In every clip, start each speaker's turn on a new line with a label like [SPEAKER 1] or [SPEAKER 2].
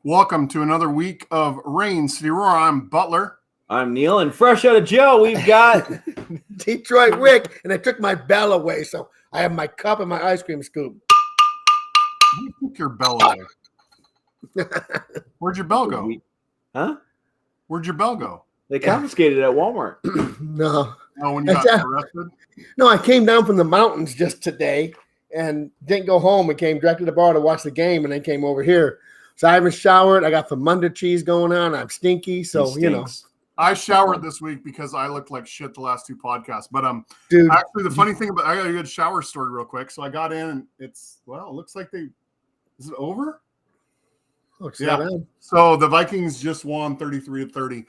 [SPEAKER 1] Welcome to another week of Rain City Roar. I'm Butler.
[SPEAKER 2] I'm Neil, and fresh out of jail, we've got
[SPEAKER 3] Detroit Rick, and I took my bell away, so I have my cup and my ice cream scoop.
[SPEAKER 1] You took your bell away. Where'd your bell go?
[SPEAKER 2] Huh?
[SPEAKER 1] Where'd your bell go?
[SPEAKER 2] They confiscated it at Walmart.
[SPEAKER 3] No.
[SPEAKER 1] Oh, when you got arrested?
[SPEAKER 3] No, I came down from the mountains just today and didn't go home and came directly to the bar to watch the game and then came over here. So I haven't showered. I got some Monday cheese going on. I'm stinky, so you know.
[SPEAKER 1] I showered this week because I looked like shit the last two podcasts. But
[SPEAKER 3] dude,
[SPEAKER 1] actually, the funny thing about I got a good shower story real quick. So I got in and it looks like is it over?
[SPEAKER 3] Yeah.
[SPEAKER 1] So the Vikings just won 33-30.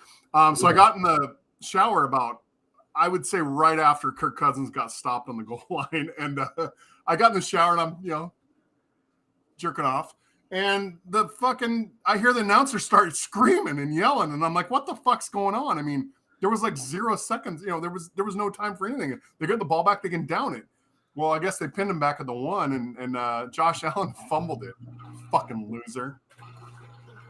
[SPEAKER 1] So I got in the shower about, I would say, right after Kirk Cousins got stopped on the goal line, and I got in the shower and I'm jerking off. And I hear the announcer start screaming and yelling, and I'm like, what the fuck's going on? I mean, there was like 0 seconds, there was no time for anything. They get the ball back, they can down it. Well, I guess they pinned him back at the one, and Josh Allen fumbled it. Fucking loser.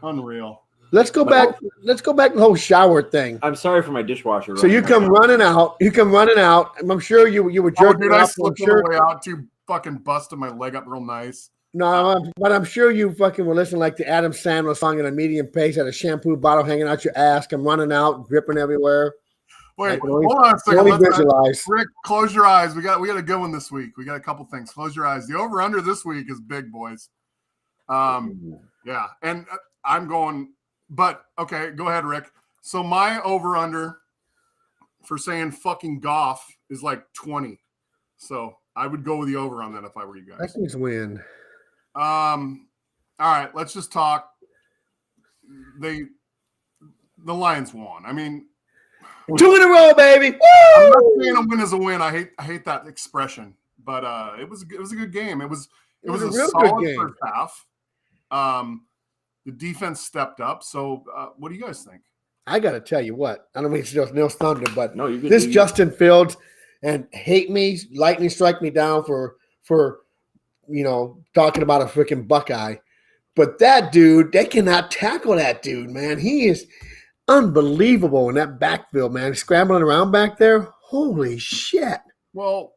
[SPEAKER 1] Unreal.
[SPEAKER 3] Let's go back to the whole shower thing.
[SPEAKER 2] I'm sorry for my dishwasher.
[SPEAKER 3] So you come running out. I'm sure you were jerking off.
[SPEAKER 1] I slipped on the way out too, fucking busted my leg up real nice.
[SPEAKER 3] No, but I'm sure you fucking were listening like the Adam Sandler song at a medium pace, had a shampoo bottle hanging out your ass, come running out, dripping everywhere.
[SPEAKER 1] Wait, hold on a second.
[SPEAKER 3] Visualize.
[SPEAKER 1] Rick, close your eyes. We got a good one this week. We got a couple things. Close your eyes. The over-under this week is big, boys. Yeah, and I'm going, but okay, go ahead, Rick. So my over-under for saying fucking Goff is like 20. So I would go with the over on that if I were you guys.
[SPEAKER 3] Vikings win.
[SPEAKER 1] All right, let's just talk. The Lions won. I mean,
[SPEAKER 3] 2 in a row, baby.
[SPEAKER 1] I'm
[SPEAKER 3] Woo!
[SPEAKER 1] not saying a win is a win. I hate that expression, but it was a good game. It was a
[SPEAKER 3] real
[SPEAKER 1] solid
[SPEAKER 3] good game.
[SPEAKER 1] first half. The defense stepped up. So what do you guys think?
[SPEAKER 3] I got to tell you what. I don't mean to Neil Thunder, but
[SPEAKER 2] No,
[SPEAKER 3] this Justin Fields, and hate me, lightning strike me down for talking about a freaking Buckeye. But that dude, they cannot tackle that dude, man. He is unbelievable in that backfield, man. Scrambling around back there. Holy shit.
[SPEAKER 1] Well,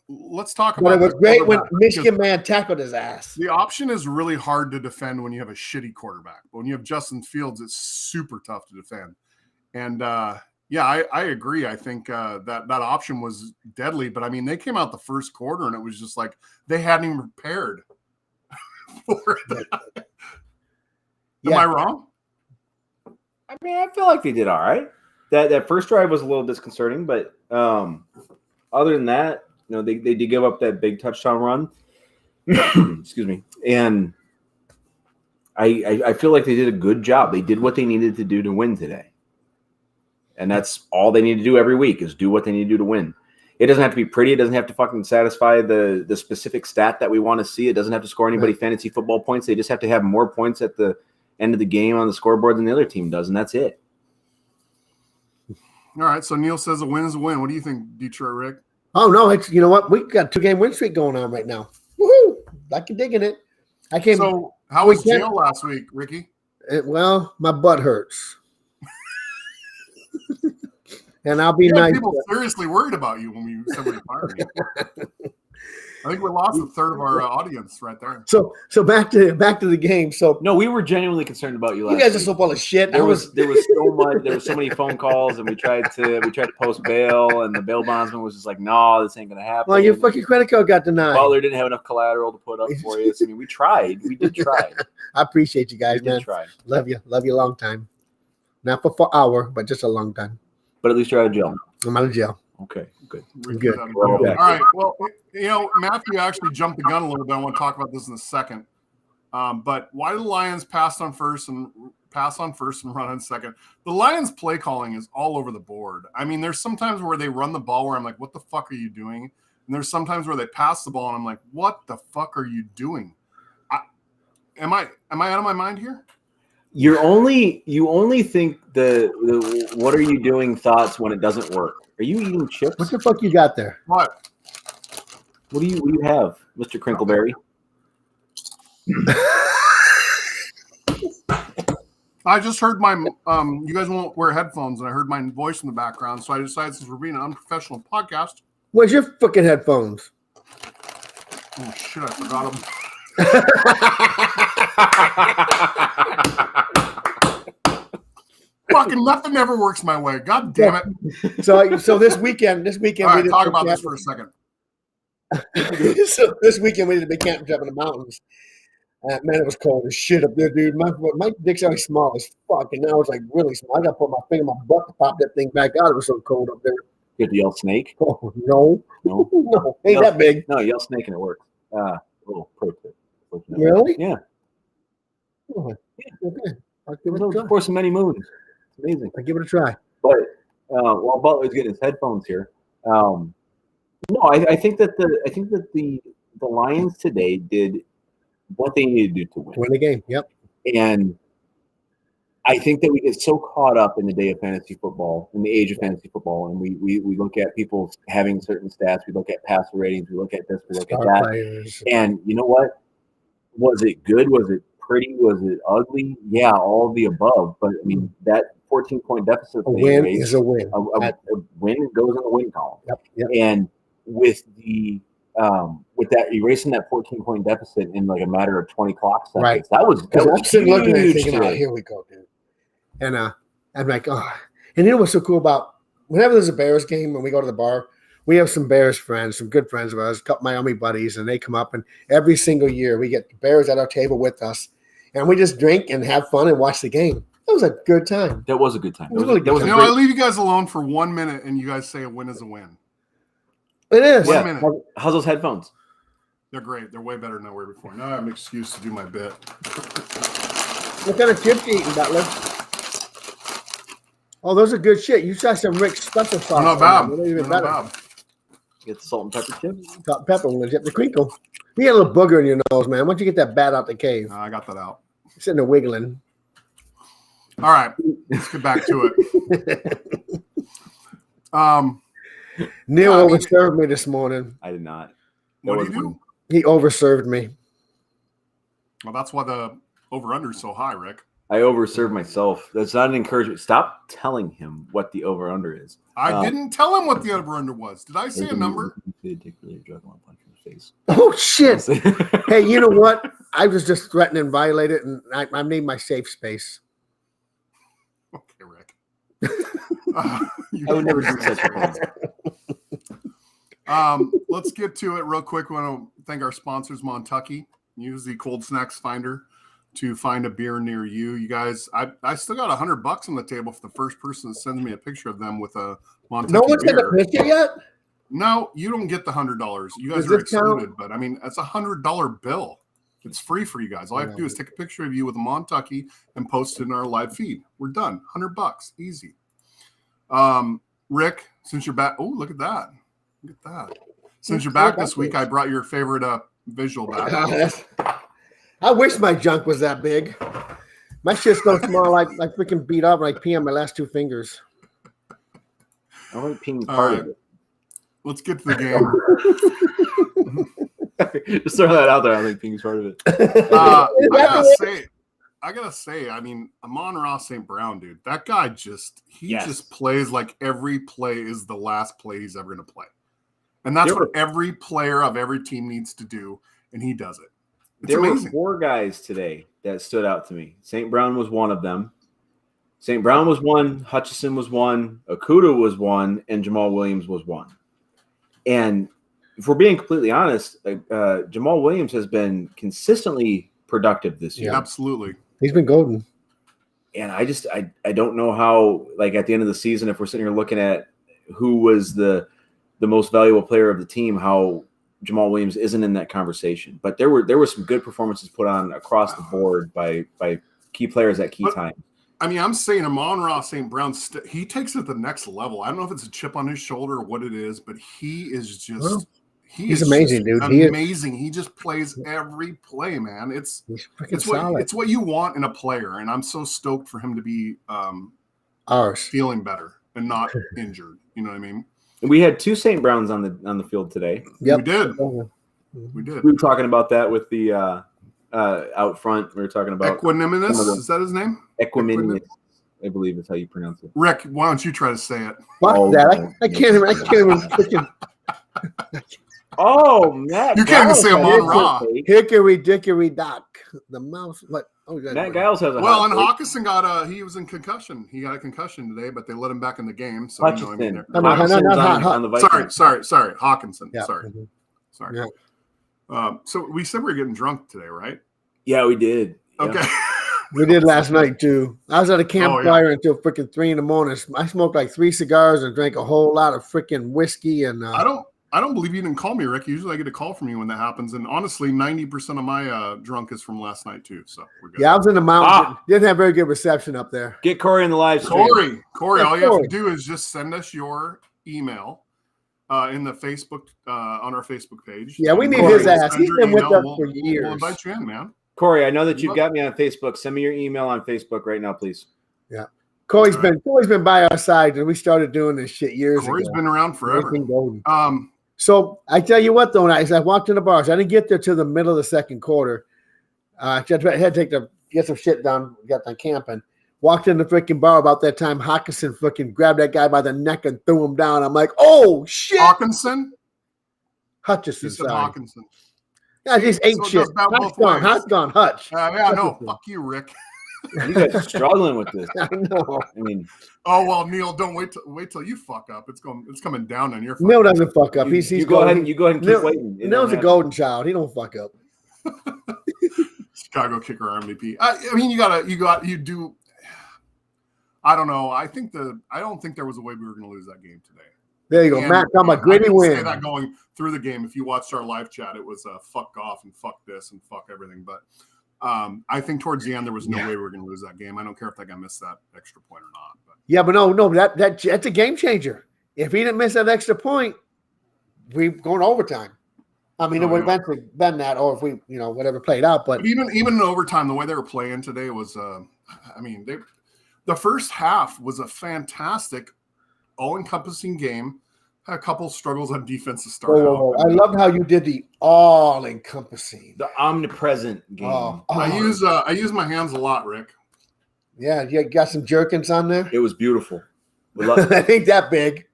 [SPEAKER 1] let's talk about
[SPEAKER 3] it was great when Michigan man tackled his ass.
[SPEAKER 1] The option is really hard to defend when you have a shitty quarterback. But when you have Justin Fields, it's super tough to defend. And I agree. I think that option was deadly. But I mean, they came out the first quarter and it was just like they hadn't even prepared for that. Am I wrong?
[SPEAKER 2] I mean, I feel like they did all right. That first drive was a little disconcerting, but other than that, they did give up that big touchdown run. Excuse me. And I feel like they did a good job. They did what they needed to do to win today. And that's all they need to do every week is do what they need to do to win. It doesn't have to be pretty. It doesn't have to fucking satisfy the specific stat that we want to see. It doesn't have to score anybody fantasy football points. They just have to have more points at the end of the game on the scoreboard than the other team does, and that's it.
[SPEAKER 1] All right, so Neil says a win is a win. What do you think, Detroit Rick?
[SPEAKER 3] Oh, no, you know what? We've got a 2-game win streak going on right now. Woohoo! Like you're digging it.
[SPEAKER 1] So how was jail last week, Ricky?
[SPEAKER 3] Well, my butt hurts. And I'll be nice.
[SPEAKER 1] People seriously worried about you when we somebody fired you. I think we lost a third of our audience right there.
[SPEAKER 3] So back to the game. So
[SPEAKER 2] no, we were genuinely concerned about you.
[SPEAKER 3] You guys are so full of shit.
[SPEAKER 2] There was so much. There were so many phone calls, and we tried to post bail, and the bail bondsman was just like, "No, this ain't gonna happen."
[SPEAKER 3] Well, your fucking credit card got denied.
[SPEAKER 2] Butler didn't have enough collateral to put up for you. So, I mean, we tried. We did try.
[SPEAKER 3] I appreciate you guys, man. Love you a long time. Not for 4 hours, but just a long time.
[SPEAKER 2] But at least you're out of jail.
[SPEAKER 3] I'm out of jail.
[SPEAKER 2] Okay, good.
[SPEAKER 3] Good.
[SPEAKER 1] All right. Well, Matthew actually jumped the gun a little bit. I want to talk about this in a second. But why do the Lions pass on first and run on second? The Lions play calling is all over the board. I mean, there's sometimes where they run the ball where I'm like, what the fuck are you doing? And there's sometimes where they pass the ball and I'm like, what the fuck are you doing? Am I out of my mind here?
[SPEAKER 2] You only think the what are you doing thoughts when it doesn't work. Are you eating chips?
[SPEAKER 3] What the fuck you got there?
[SPEAKER 1] What?
[SPEAKER 2] What do you have, Mr. Crinkleberry?
[SPEAKER 1] I just heard my you guys won't wear headphones, and I heard my voice in the background, so I decided since we're being an unprofessional podcast.
[SPEAKER 3] Where's your fucking headphones?
[SPEAKER 1] Oh shit! I forgot them. Fucking nothing ever works my way. God damn it!
[SPEAKER 3] So this weekend,
[SPEAKER 1] All right, talk about this for a second.
[SPEAKER 3] So this weekend we did a big camping trip in the mountains. Man, it was cold as shit up there, dude. My dick's only small as fuck, and now it's like really small. I got to put my finger in my butt to pop that thing back out. It was so cold up there.
[SPEAKER 2] Get the yell snake?
[SPEAKER 3] Oh, no, ain't that big.
[SPEAKER 2] No, yell snake and it works. Little pro tip.
[SPEAKER 3] Really?
[SPEAKER 2] Yeah.
[SPEAKER 3] Oh, okay. I'll give it a
[SPEAKER 2] Of
[SPEAKER 3] try.
[SPEAKER 2] course, many moons. It's amazing.
[SPEAKER 3] I'll give it a try.
[SPEAKER 2] But while Butler's getting his headphones here, no, I think that the Lions today did what they needed to do to
[SPEAKER 3] Win the game. Yep.
[SPEAKER 2] And I think that we get so caught up in the day of fantasy football, in the age of fantasy football, and we look at people having certain stats. We look at passer ratings. We look at this. We look at that.
[SPEAKER 3] Players.
[SPEAKER 2] And you know what? Was it good? Was it pretty? Was it ugly? Yeah, all of the above. But I mean, that 14-point deficit.
[SPEAKER 3] A win is a win.
[SPEAKER 2] A win goes in the win column.
[SPEAKER 3] Yep.
[SPEAKER 2] And with that erasing that 14-point deficit in like a matter of 20 clock seconds,
[SPEAKER 3] Right.
[SPEAKER 2] that was
[SPEAKER 3] I'm sitting looking at it
[SPEAKER 2] huge
[SPEAKER 3] thinking,
[SPEAKER 2] today.
[SPEAKER 3] here we go, dude. And I'm like, oh. And you know what's so cool about whenever there's a Bears game and we go to the bar, we have some Bears friends, some good friends of ours, a couple Miami buddies, and they come up, and every single year we get the Bears at our table with us, and we just drink and have fun and watch the game. That was a good time.
[SPEAKER 2] That was a good time.
[SPEAKER 3] It was really good.
[SPEAKER 1] You know, I leave you guys alone for 1 minute, and you guys say a win is a win.
[SPEAKER 3] It is.
[SPEAKER 1] Yeah. minute.
[SPEAKER 2] How's those headphones?
[SPEAKER 1] They're great. They're way better than they were before. Now I have an excuse to do my bit.
[SPEAKER 3] What kind of chips you eating, Butler? Oh, those are good shit. You try some Rick's special sauce.
[SPEAKER 1] Not bad.
[SPEAKER 3] They're even
[SPEAKER 1] Not
[SPEAKER 3] better.
[SPEAKER 1] bad.
[SPEAKER 2] Get the salt and pepper chips.
[SPEAKER 3] Salt and pepper ones. You have the crinkle. You got a little booger in your nose, man. Why don't you get that bat out the cave?
[SPEAKER 1] I got that out.
[SPEAKER 3] You're sitting there wiggling.
[SPEAKER 1] All right, let's get back to it.
[SPEAKER 3] Neil
[SPEAKER 1] I mean-
[SPEAKER 3] overserved me this morning.
[SPEAKER 2] I did not.
[SPEAKER 1] What do you do?
[SPEAKER 3] He overserved me.
[SPEAKER 1] Well, that's why the over-under is so high, Rick.
[SPEAKER 2] I overserved myself. That's not an encouragement. Stop telling him what the over-under is.
[SPEAKER 1] I didn't tell him what the over-under was. Did I say a number?
[SPEAKER 3] Oh, shit. Hey, you know what? I was just threatening and violated, and I need my safe space.
[SPEAKER 1] Okay, Rick.
[SPEAKER 2] I would never do such a thing.
[SPEAKER 1] Let's get to it real quick. We want to thank our sponsors, Montucky. Use the Cold Snacks Finder to find a beer near you. You guys, I still got $100 on the table for the first person that sends me a picture of them with a Montucky
[SPEAKER 3] No one's
[SPEAKER 1] beer.
[SPEAKER 3] got a picture yet?
[SPEAKER 1] No, you don't get the $100. You guys
[SPEAKER 3] Does
[SPEAKER 1] are
[SPEAKER 3] this count?
[SPEAKER 1] excluded, but I mean, that's $100 bill. It's free for you guys. All you have to do is take a picture of you with a Montucky and post it in our live feed. We're done. $100, easy. Rick, since you're back, oh, look at that. Look at that. Since you're back this week, I brought your favorite visual back.
[SPEAKER 3] I wish my junk was that big. My shit's so small, like freaking beat up, like pee on my last two fingers.
[SPEAKER 2] I like being
[SPEAKER 1] All
[SPEAKER 2] part
[SPEAKER 1] right.
[SPEAKER 2] of it.
[SPEAKER 1] Let's get to the game.
[SPEAKER 2] Just throw that out there. I think being part of it.
[SPEAKER 1] I gotta say, I mean, Amon-Ra St. Brown, dude, that guy just plays like every play is the last play he's ever gonna play. And that's what every player of every team needs to do, and he does it. It's
[SPEAKER 2] There
[SPEAKER 1] amazing.
[SPEAKER 2] were 4 guys today that stood out to me. St. Brown was one of them. St. Brown was one. Hutchinson was one. Okuda was one. And Jamal Williams was one. And if we're being completely honest, Jamal Williams has been consistently productive this year.
[SPEAKER 1] Yeah, absolutely.
[SPEAKER 3] He's been golden.
[SPEAKER 2] And I don't know how, like, at the end of the season, if we're sitting here looking at who was the most valuable player of the team, how Jamal Williams isn't in that conversation. But there were some good performances put on across the board by key players at key times.
[SPEAKER 1] I mean, I'm saying Amon-Ra St. Brown, he takes it to the next level. I don't know if it's a chip on his shoulder or what it is, but he is just
[SPEAKER 3] he's amazing, dude.
[SPEAKER 1] Amazing. He just plays every play, man. It's
[SPEAKER 3] solid.
[SPEAKER 1] It's what you want in a player, and I'm so stoked for him to be
[SPEAKER 3] ours
[SPEAKER 1] feeling better and not injured. You know what I mean?
[SPEAKER 2] We had 2 St. Browns on the field today.
[SPEAKER 3] Yep.
[SPEAKER 1] We did.
[SPEAKER 3] Oh,
[SPEAKER 1] We did.
[SPEAKER 2] We were talking about that with the out front. We were talking about
[SPEAKER 1] Equanimous. Is that his name?
[SPEAKER 2] Equanimous, I believe is how you pronounce it.
[SPEAKER 1] Rick, why don't you try to say it?
[SPEAKER 3] Fuck that. I can't even freaking.
[SPEAKER 2] Oh, Matt.
[SPEAKER 1] You can't even say him on Raw.
[SPEAKER 3] Hickory dickory dock. The mouse. What? Oh,
[SPEAKER 2] Matt Giles has a
[SPEAKER 1] well,
[SPEAKER 2] hot
[SPEAKER 1] and
[SPEAKER 2] take.
[SPEAKER 1] Hawkinson got he was in concussion. He got a concussion today, but they let him back in the game. So
[SPEAKER 2] Hutchinson.
[SPEAKER 1] you know,
[SPEAKER 2] Hawkinson's on the Vikings.
[SPEAKER 1] sorry, Hawkinson.
[SPEAKER 3] Yeah.
[SPEAKER 1] Sorry.
[SPEAKER 3] Yeah.
[SPEAKER 1] So we said we were getting drunk today, right?
[SPEAKER 2] Yeah, we did. Yeah.
[SPEAKER 1] Okay.
[SPEAKER 3] We did last night too. I was at a campfire until freaking 3 a.m. I smoked like 3 cigars and drank a whole lot of freaking whiskey. And
[SPEAKER 1] I don't believe you didn't call me, Rick. Usually I get a call from you when that happens. And honestly, 90% of my drunk is from last night too. So we're good.
[SPEAKER 3] Yeah, I was in the mountains. Didn't have very good reception up there.
[SPEAKER 2] Get Corey in the live stream.
[SPEAKER 1] Corey, all you have to do is just send us your email in the Facebook on our Facebook page.
[SPEAKER 3] Yeah, we need
[SPEAKER 2] Corey,
[SPEAKER 3] his ass. He's been with us for
[SPEAKER 1] We'll
[SPEAKER 3] years.
[SPEAKER 1] invite you in, man.
[SPEAKER 2] Corey, I know that you've got me on Facebook. Send me your email on Facebook right now, please.
[SPEAKER 3] Yeah. Corey's been by our side, and we started doing this shit years ago.
[SPEAKER 1] Corey's been around forever.
[SPEAKER 3] So I tell you what, though, as I walked in the bars, I didn't get there till the middle of the second quarter. I had to get some shit done, got done camping. Walked in the freaking bar about that time. Hawkinson freaking grabbed that guy by the neck and threw him down. I'm like, oh shit!
[SPEAKER 1] Hawkinson.
[SPEAKER 3] Hutchison.
[SPEAKER 1] You said Hawkinson.
[SPEAKER 3] Yeah, he's ate shit. Hut's gone. Hutch.
[SPEAKER 1] Yeah, no, fuck you, Rick.
[SPEAKER 2] You guys are struggling with this.
[SPEAKER 3] I know.
[SPEAKER 2] I mean,
[SPEAKER 1] oh well, Neil, don't wait till you fuck up. It's coming down on your.
[SPEAKER 3] Neil doesn't fuck up.
[SPEAKER 2] You go ahead and keep waiting.
[SPEAKER 3] Neil's a golden child. He don't fuck up.
[SPEAKER 1] Chicago kicker MVP. I mean, you do. I don't know. I don't think there was a way we were going to lose that game today.
[SPEAKER 3] There you go, and, Matt. Talking about gritty win.
[SPEAKER 1] Say that going through the game. If you watched our live chat, it was fuck off and fuck this and fuck everything. But I think towards the end there was no way we were going to lose that game. I don't care if that guy missed that extra point or not. But.
[SPEAKER 3] Yeah, but no, that's a game changer. If he didn't miss that extra point, we going overtime. I mean, it would eventually been that, or if we, whatever played out. But
[SPEAKER 1] even in overtime, the way they were playing today was, the first half was a fantastic, all-encompassing game. Had a couple struggles on defense to start out.
[SPEAKER 3] I loved how you did the all-encompassing,
[SPEAKER 2] the omnipresent game.
[SPEAKER 1] I use my hands a lot, Rick.
[SPEAKER 3] Yeah, you got some jerkins on there.
[SPEAKER 2] It was beautiful.
[SPEAKER 3] I ain't that big.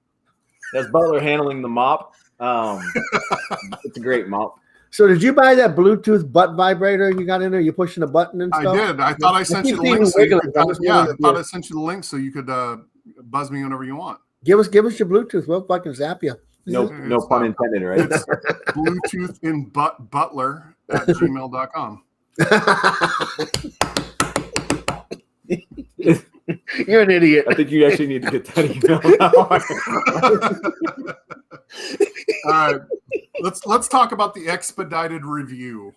[SPEAKER 2] That's Butler handling the mop. It's a great mop.
[SPEAKER 3] So did you buy that Bluetooth butt vibrator you got in there? You pushing a button and stuff?
[SPEAKER 1] I did. I thought I sent you the link. I thought I sent you the link so you could buzz me whenever you want.
[SPEAKER 3] Give us your Bluetooth. We'll fucking zap you.
[SPEAKER 2] No pun intended, right?
[SPEAKER 1] It's Bluetooth in Butler at gmail.com.
[SPEAKER 3] You're an idiot.
[SPEAKER 2] I think you actually need to get that email now.
[SPEAKER 1] All right, let's talk about the expedited review.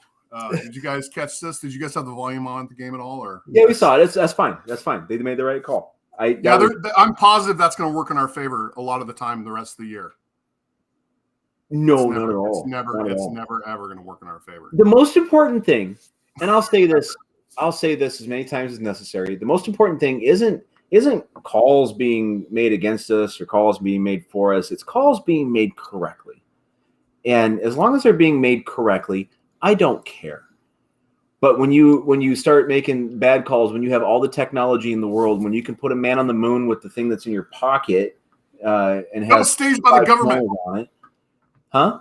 [SPEAKER 1] Did you guys catch this? Did you guys have the volume on at the game at all? Or
[SPEAKER 2] yeah, we saw it. That's fine. That's fine. They made the right call.
[SPEAKER 1] I'm positive that's going to work in our favor a lot of the time the rest of the year.
[SPEAKER 2] No, not at all.
[SPEAKER 1] It's never ever going to work in our favor.
[SPEAKER 2] The most important thing, and I'll say this as many times as necessary. The most important thing isn't calls being made against us or calls being made for us. It's calls being made correctly. And as long as they're being made correctly, I don't care. But when you start making bad calls, when you have all the technology in the world, when you can put a man on the moon with the thing that's in your pocket and have
[SPEAKER 1] that was staged by the government
[SPEAKER 2] on it, huh?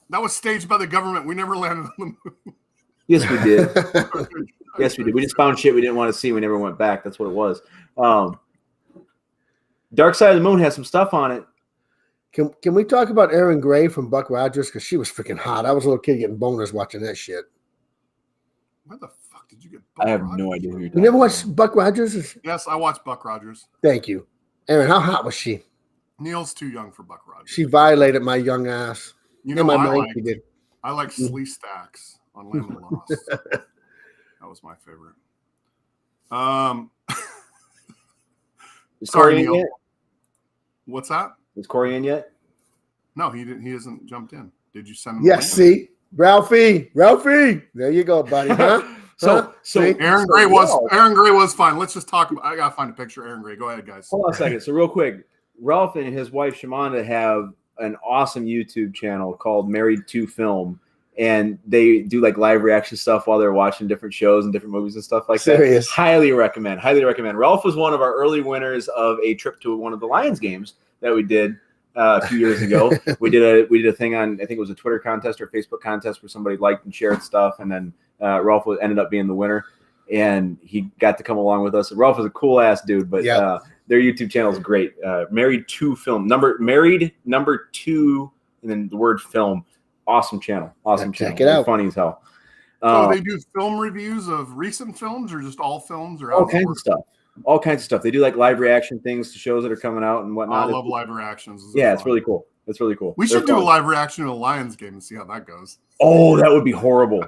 [SPEAKER 1] That was staged by the government. We never landed on the moon.
[SPEAKER 2] Yes, we did. Yes, we did. We just found shit we didn't want to see. We never went back. That's what it was. Dark Side of the Moon has some stuff on it.
[SPEAKER 3] Can we talk about Erin Gray from Buck Rogers? Because she was freaking hot. I was a little kid getting boners watching that shit.
[SPEAKER 1] Where the fuck did you get Buck
[SPEAKER 2] I have
[SPEAKER 1] Rogers?
[SPEAKER 2] no idea who you're talking
[SPEAKER 3] You never watched Buck Rogers?
[SPEAKER 1] Yes, I watched Buck Rogers.
[SPEAKER 3] Thank you. Erin, how hot was she?
[SPEAKER 1] Neil's too young for Buck Rogers.
[SPEAKER 3] She violated my young ass.
[SPEAKER 1] You know
[SPEAKER 3] In my
[SPEAKER 1] what
[SPEAKER 3] mind, she did.
[SPEAKER 1] I like Slee Stacks on Lamb and Lost. That was my favorite.
[SPEAKER 2] Is
[SPEAKER 1] Sorry,
[SPEAKER 2] Corey in
[SPEAKER 1] Neil.
[SPEAKER 2] yet?
[SPEAKER 1] What's that?
[SPEAKER 2] Is Corey in yet?
[SPEAKER 1] No, he didn't. He hasn't jumped in. Did you send him?
[SPEAKER 3] Yes, see? Ralphie. There you go, buddy. Huh?
[SPEAKER 2] So
[SPEAKER 3] See?
[SPEAKER 1] Aaron Gray was fine. Let's just talk about. I gotta find a picture of Aaron Gray. Go ahead, guys.
[SPEAKER 2] Hold on a second. So real quick, Ralph and his wife Shamanda have an awesome YouTube channel called Married to Film, and they do like live reaction stuff while they're watching different shows and different movies and stuff like
[SPEAKER 3] Serious.
[SPEAKER 2] that. Highly recommend. Ralph was one of our early winners of a trip to one of the Lions games that we did a few years ago. We did a thing on, I think it was a Twitter contest or Facebook contest where somebody liked and shared stuff, and then Ralph ended up being the winner, and he got to come along with us. Ralph is a cool ass dude, but their YouTube channel is great. Married to Film, number 2, and then the word film. Awesome channel.
[SPEAKER 3] Check it out.
[SPEAKER 2] Funny as hell.
[SPEAKER 1] So they do film reviews of recent films, or just all films, or
[SPEAKER 2] all kinds of stuff. All kinds of stuff. They do like live reaction things to shows that are coming out and whatnot.
[SPEAKER 1] I love live reactions.
[SPEAKER 2] It's really cool. It's really cool.
[SPEAKER 1] We should do a live reaction to a Lions game and see how that goes.
[SPEAKER 2] Oh, that would be horrible.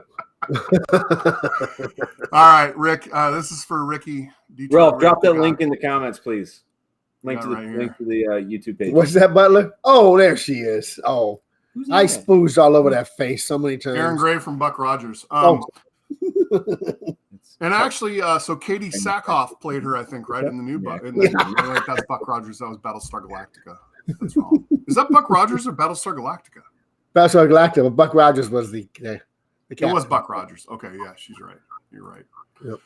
[SPEAKER 1] All right, Rick. This is for Ricky.
[SPEAKER 2] Ralph, drop that link in the comments, please. Link to the YouTube page.
[SPEAKER 3] What's that, Butler? Oh, there she is. Oh, I spoozed all over that face so many times.
[SPEAKER 1] Aaron Gray from Buck Rogers. And actually, so Katie Sackhoff played her, I think, right in the new Buck. Like that's Buck Rogers. That was Battlestar Galactica. That's wrong. Is that Buck Rogers or Battlestar Galactica?
[SPEAKER 3] Battlestar Galactica, but Buck Rogers was the
[SPEAKER 1] it was Buck Rogers. Okay, yeah, she's right. You're right.
[SPEAKER 3] Yep.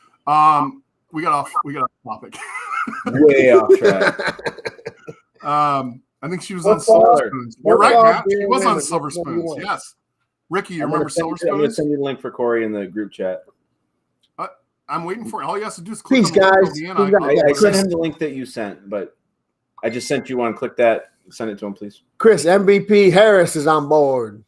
[SPEAKER 1] We got off topic.
[SPEAKER 2] Way off track.
[SPEAKER 1] I think she was on Silver Spoons. You're right, Matt. She was on Silver Spoons. Yes. Ricky, you remember Silver Spoons?
[SPEAKER 2] I'm going to send you the link for Corey in the group chat.
[SPEAKER 1] I'm waiting for it. All he has to do is click
[SPEAKER 3] on the
[SPEAKER 1] link.
[SPEAKER 2] I sent him the link that you sent, but I just sent you one. Click that. Send it to him, please.
[SPEAKER 3] Chris, MVP Harris is on board.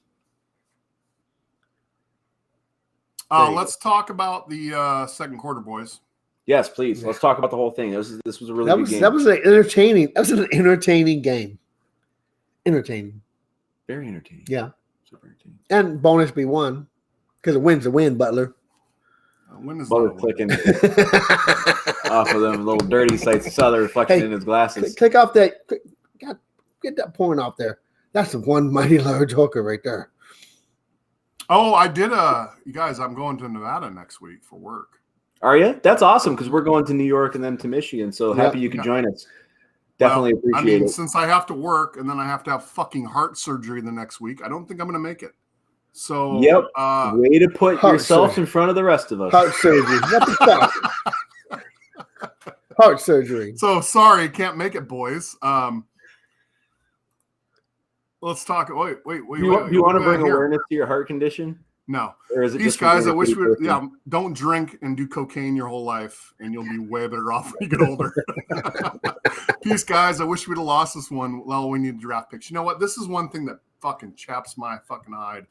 [SPEAKER 1] Let's talk about the second quarter, boys.
[SPEAKER 2] Yes, please. Let's talk about the whole thing. This was a really good game.
[SPEAKER 3] That was an entertaining game. Entertaining.
[SPEAKER 2] Very entertaining.
[SPEAKER 3] Yeah.
[SPEAKER 2] Super entertaining.
[SPEAKER 3] And bonus be won. Because a win's a win, Butler.
[SPEAKER 2] Butler clicking off of them little dirty sites. Saw the reflection in his glasses.
[SPEAKER 3] Click off that. Get that point off there. That's the one mighty large hooker right there.
[SPEAKER 1] Oh, I did. You guys, I'm going to Nevada next week for work.
[SPEAKER 2] Are you? That's awesome because we're going to New York and then to Michigan. So happy you could join us. Definitely appreciate it.
[SPEAKER 1] Since I have to work and then I have to have fucking heart surgery the next week, I don't think I'm going to make it. So
[SPEAKER 2] way to put yourself in front of the rest of us.
[SPEAKER 3] Heart surgery. What the fuck? Heart surgery.
[SPEAKER 1] So sorry, can't make it, boys. Let's talk. Wait.
[SPEAKER 2] You want to bring awareness to your heart condition?
[SPEAKER 1] No.
[SPEAKER 2] Or is it
[SPEAKER 1] these guys? I wish we. Don't drink and do cocaine your whole life, and you'll be way better off when you get older. These guys. I wish we'd have lost this one. Well, we need draft picks. You know what? This is one thing that fucking chaps my fucking hide.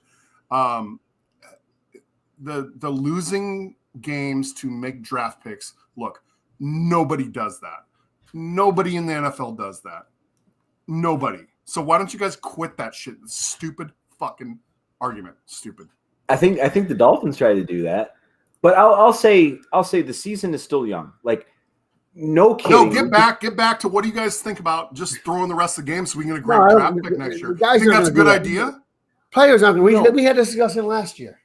[SPEAKER 1] The losing games to make draft picks. Look, nobody does that. Nobody in the NFL does that. Nobody. So why don't you guys quit that shit? Stupid fucking argument. Stupid.
[SPEAKER 2] I think the Dolphins try to do that, but I'll say the season is still young. Like, no kidding.
[SPEAKER 1] No, get back to what do you guys think about just throwing the rest of the game so we can get a great draft pick next year? Think that's a good idea?
[SPEAKER 3] Players aren't. We had this discussion last year.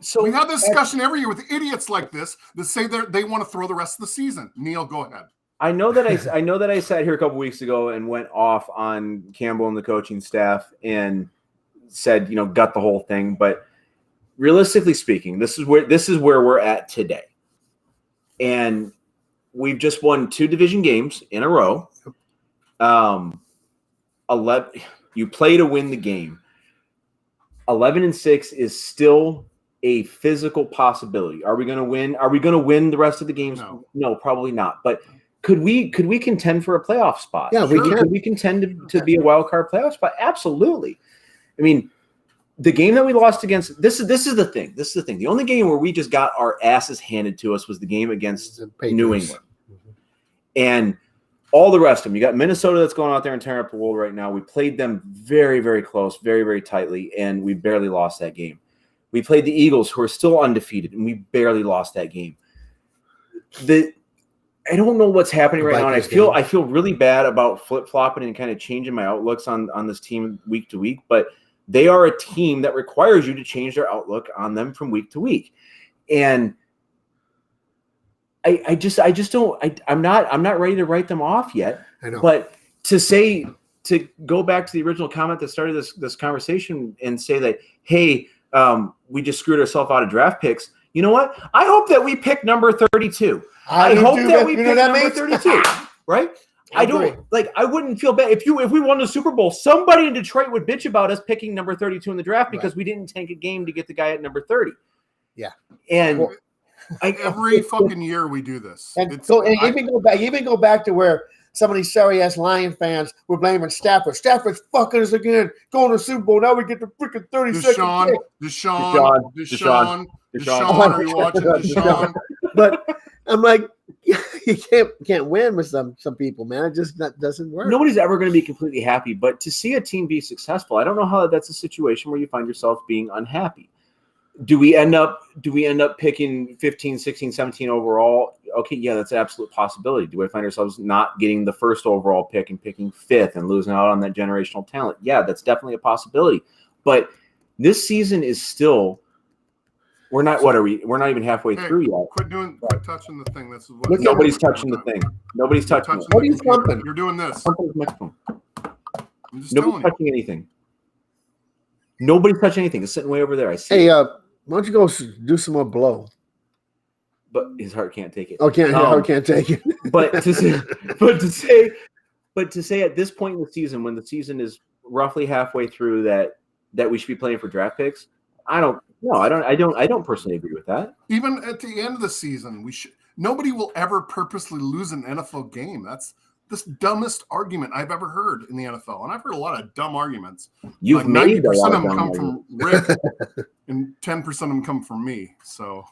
[SPEAKER 1] So we have this discussion every year with idiots like this that say they want to throw the rest of the season. Neil, go ahead.
[SPEAKER 2] I know that I sat here a couple weeks ago and went off on Campbell and the coaching staff and said, gut the whole thing. But realistically speaking, this is where we're at today. And we've just won 2 division games in a row. 11, you play to win the game. 11-6 is still a physical possibility. Are we going to win? Are we going to win the rest of the games? No, probably not. But could we contend for a playoff spot?
[SPEAKER 3] Yeah, we can.
[SPEAKER 2] Could we contend to be a wild card playoff spot? Absolutely. I mean, the game that we lost against this is the thing. This is the thing. The only game where we just got our asses handed to us was the game against New England. Mm-hmm. And all the rest of them. You got Minnesota that's going out there and tearing up the world right now. We played them very, very close, very, very tightly, and we barely lost that game. We played the Eagles, who are still undefeated, and we barely lost that game. I don't know what's happening right now, and I feel really bad about flip-flopping and kind of changing my outlooks on this team week to week, but they are a team that requires you to change their outlook on them from week to week. And I just don't. I'm not ready to write them off yet.
[SPEAKER 3] I know.
[SPEAKER 2] But to go back to the original comment that started this conversation and say that, hey, we just screwed ourselves out of draft picks. You know what? I hope that we pick number 32. I hope that we pick number 32. Right? I wouldn't feel bad if we won the Super Bowl. Somebody in Detroit would bitch about us picking number 32 in the draft because we didn't tank a game to get the guy at number 30.
[SPEAKER 3] Yeah,
[SPEAKER 2] and
[SPEAKER 1] every fucking year we do this.
[SPEAKER 3] And even go back to where some of these sorry ass Lion fans were blaming Stafford. Stafford's fucking us again, going to the Super Bowl. Now we get the freaking 32nd pick.
[SPEAKER 1] Deshaun, are you watching Deshaun?
[SPEAKER 3] But I'm like, you can't win with some people, man. It just doesn't work.
[SPEAKER 2] Nobody's ever going to be completely happy, but to see a team be successful, I don't know how that's a situation where you find yourself being unhappy. Do we end up picking 15, 16, 17 overall? Okay, yeah, that's an absolute possibility. Do we find ourselves not getting the first overall pick and picking 5th and losing out on that generational talent? Yeah, that's definitely a possibility. But this season is still we're not even halfway through yet.
[SPEAKER 1] Quit touching the thing. This is what
[SPEAKER 2] nobody's touching the thing. Nobody's touching it.
[SPEAKER 3] What are you thumping?
[SPEAKER 1] You're doing this.
[SPEAKER 2] Nobody's touching anything. Nobody's touching anything. It's sitting way over there. I see.
[SPEAKER 3] Hey, why don't you go do some more blow?
[SPEAKER 2] But his heart can't take it.
[SPEAKER 3] Heart can't take it.
[SPEAKER 2] But to say at this point in the season, when the season is roughly halfway through, that we should be playing for draft picks, I don't personally agree with that.
[SPEAKER 1] Even at the end of the season, nobody will ever purposely lose an NFL game. That's the dumbest argument I've ever heard in the NFL, and I've heard a lot of dumb arguments.
[SPEAKER 2] You've made
[SPEAKER 1] 90% of them come from Rick, and 10% of them come from me. So,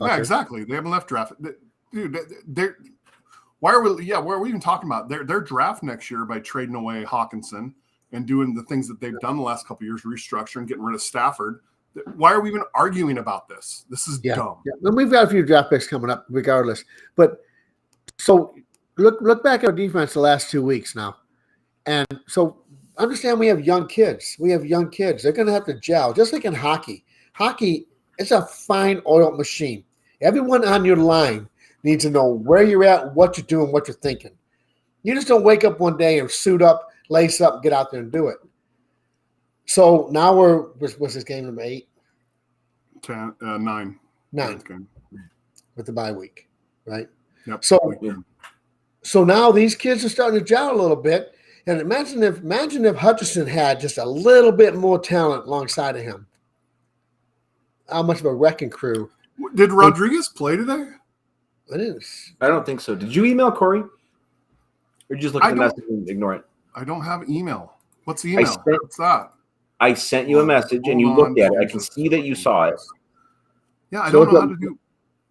[SPEAKER 1] yeah, exactly. They haven't left draft, dude. Why are we even talking about their draft next year by trading away Hawkinson and doing the things that they've done the last couple of years, restructuring, getting rid of Stafford? Why are we even arguing about this? This is dumb.
[SPEAKER 3] Yeah. And we've got a few draft picks coming up regardless. But so look back at our defense the last 2 weeks now. And so understand we have young kids. They're going to have to gel, just like in hockey. Hockey, it's a fine oiled machine. Everyone on your line needs to know where you're at, what you're doing, what you're thinking. You just don't wake up one day and suit up, lace up, get out there and do it. So now what's this game number 8?
[SPEAKER 1] 10, 9.
[SPEAKER 3] 9 with the bye week, right?
[SPEAKER 1] Yep.
[SPEAKER 3] So now these kids are starting to gel a little bit. And imagine if Hutchinson had just a little bit more talent alongside of him. How much of a wrecking crew.
[SPEAKER 1] Did Rodriguez play today?
[SPEAKER 2] I don't think so. Did you email Corey? Or did you just look at the message and ignore it?
[SPEAKER 1] I don't have email. What's the email? What's that?
[SPEAKER 2] I sent you a message and you looked at it. I can see that you saw it.
[SPEAKER 1] Yeah, I don't know how to do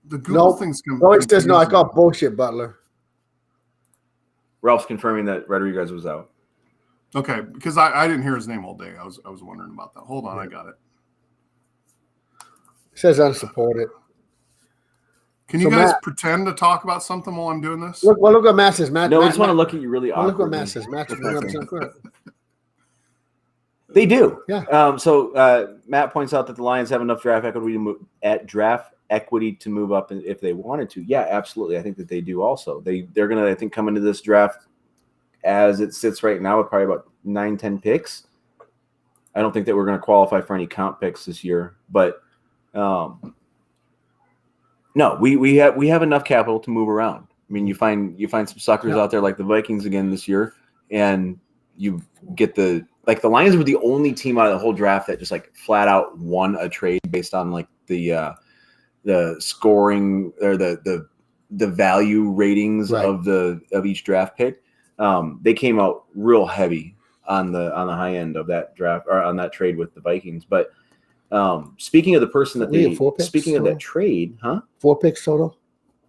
[SPEAKER 1] the Google things.
[SPEAKER 3] No, it says no. I call bullshit, Butler.
[SPEAKER 2] Ralph's confirming that Rodriguez was out.
[SPEAKER 1] Okay, because I didn't hear his name all day. I was wondering about that. Hold on, I got it.
[SPEAKER 3] It says unsupported.
[SPEAKER 1] Can you guys pretend to talk about something while I'm doing this?
[SPEAKER 3] Look what Matt says.
[SPEAKER 2] I just want to look at you really awkwardly.
[SPEAKER 3] Look what Matt says. Matt's 100% correct.
[SPEAKER 2] They do.
[SPEAKER 3] Yeah.
[SPEAKER 2] So Matt points out that the Lions have enough draft equity to move up if they wanted to. Yeah, absolutely. I think that they do also. They're going to, I think, come into this draft as it sits right now with probably about 9-10 picks. I don't think that we're going to qualify for any count picks this year, but no, we have enough capital to move around. I mean, you find some suckers out there like the Vikings again this year, and you get the Lions were the only team out of the whole draft that just like flat out won a trade based on like the scoring or the value ratings of each draft pick. They came out real heavy on the high end of that draft or on that trade with the Vikings. But speaking of the person that they speaking of that trade,
[SPEAKER 3] 4 picks total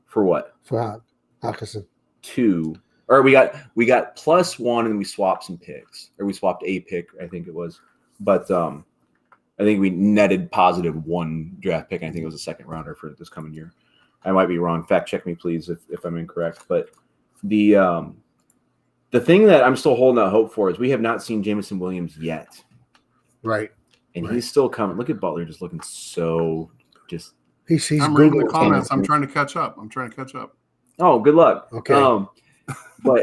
[SPEAKER 2] for what?
[SPEAKER 3] For Hawkinson.
[SPEAKER 2] 2. Or we got +1 and we swapped some picks, or we swapped a pick, I think it was. But I think we netted +1 draft pick. I think it was a second rounder for this coming year. I might be wrong. Fact check me, please, if I'm incorrect. But the thing that I'm still holding out hope for is we have not seen Jameson Williams yet.
[SPEAKER 3] Right.
[SPEAKER 2] And he's still coming. Look at Butler just looking so just.
[SPEAKER 3] He's
[SPEAKER 1] I'm reading the comments. I'm trying to catch up.
[SPEAKER 2] Oh, good luck.
[SPEAKER 3] Okay.
[SPEAKER 2] But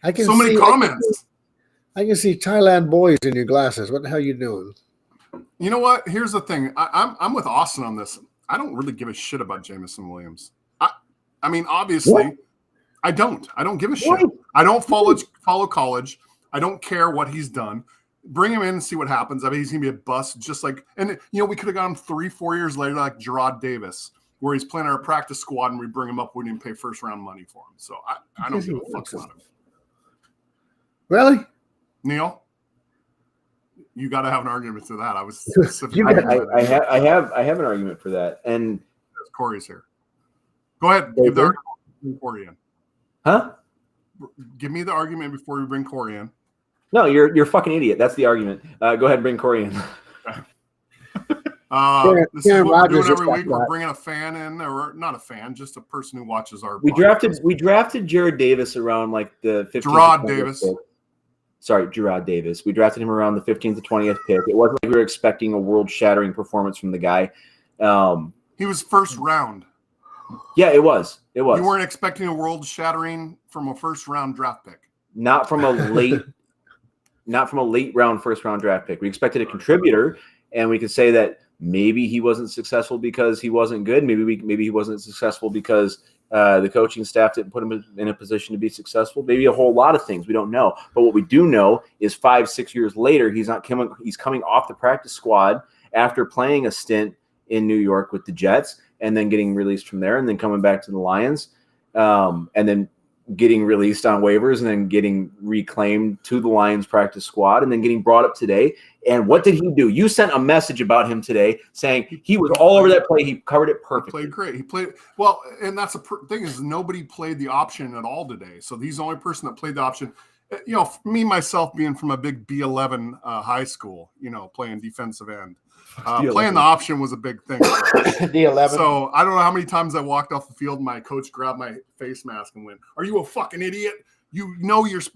[SPEAKER 3] I can
[SPEAKER 1] so many comments.
[SPEAKER 3] I can see Thailand boys in your glasses. What the hell are you doing?
[SPEAKER 1] You know what? Here's the thing. I'm with Austin on this. I don't really give a shit about Jamison Williams. I mean, obviously,
[SPEAKER 2] What?
[SPEAKER 1] I don't give a
[SPEAKER 2] What?
[SPEAKER 1] shit. I don't follow college. I don't care what he's done. Bring him in and see what happens. I mean, he's gonna be a bust, just like, and we could have got him 3-4 years later, like Gerard Davis, where he's playing our practice squad, and we bring him up. We didn't pay first round money for him, so I don't give a fuck about him.
[SPEAKER 3] Really?
[SPEAKER 1] Neil, you got to have an argument to that. I was
[SPEAKER 3] You
[SPEAKER 1] specifically.
[SPEAKER 3] got-
[SPEAKER 2] I have an argument for that. And
[SPEAKER 1] Corey's here. Go ahead. Give the argument before Corey in.
[SPEAKER 2] huh?
[SPEAKER 1] Give me the argument before we bring Corey in.
[SPEAKER 2] No, you're a fucking idiot. That's the argument. Go ahead and bring Corey in.
[SPEAKER 1] This is
[SPEAKER 3] Karen
[SPEAKER 1] what we're doing
[SPEAKER 3] Rogers
[SPEAKER 1] every
[SPEAKER 3] just
[SPEAKER 1] week.
[SPEAKER 3] got
[SPEAKER 1] We're
[SPEAKER 3] that.
[SPEAKER 1] bringing a fan in, or not a fan, just a person who watches our.
[SPEAKER 2] We
[SPEAKER 1] podcast.
[SPEAKER 2] drafted Jared Davis around like the 15th.
[SPEAKER 1] Gerard
[SPEAKER 2] to 20th
[SPEAKER 1] Davis.
[SPEAKER 2] pick. Sorry, Gerard Davis. We drafted him around the 15th to 20th pick. It wasn't like we were expecting a world-shattering performance from the guy.
[SPEAKER 1] He was first round.
[SPEAKER 2] Yeah, it was. It was.
[SPEAKER 1] You weren't expecting a world-shattering from a first-round draft pick.
[SPEAKER 2] Not from a late round first round draft pick. We expected a contributor, and we could say that maybe he wasn't successful because he wasn't good. Maybe he wasn't successful because the coaching staff didn't put him in a position to be successful. Maybe a whole lot of things we don't know. But what we do know is 5-6 years later, he's coming off the practice squad after playing a stint in New York with the Jets, and then getting released from there, and then coming back to the Lions, and then getting released on waivers, and then getting reclaimed to the Lions practice squad, and then getting brought up today. And what did he do? You sent a message about him today saying he was all over that play. He covered it perfectly.
[SPEAKER 1] He played great. He played well, and that's the thing is nobody played the option at all today. So he's the only person that played the option. Me myself being from a big B11 high school, playing defensive end. Playing the option was a big thing.
[SPEAKER 3] D11.
[SPEAKER 1] So I don't know how many times I walked off the field and my coach grabbed my face mask and went, "Are you a fucking idiot? You're just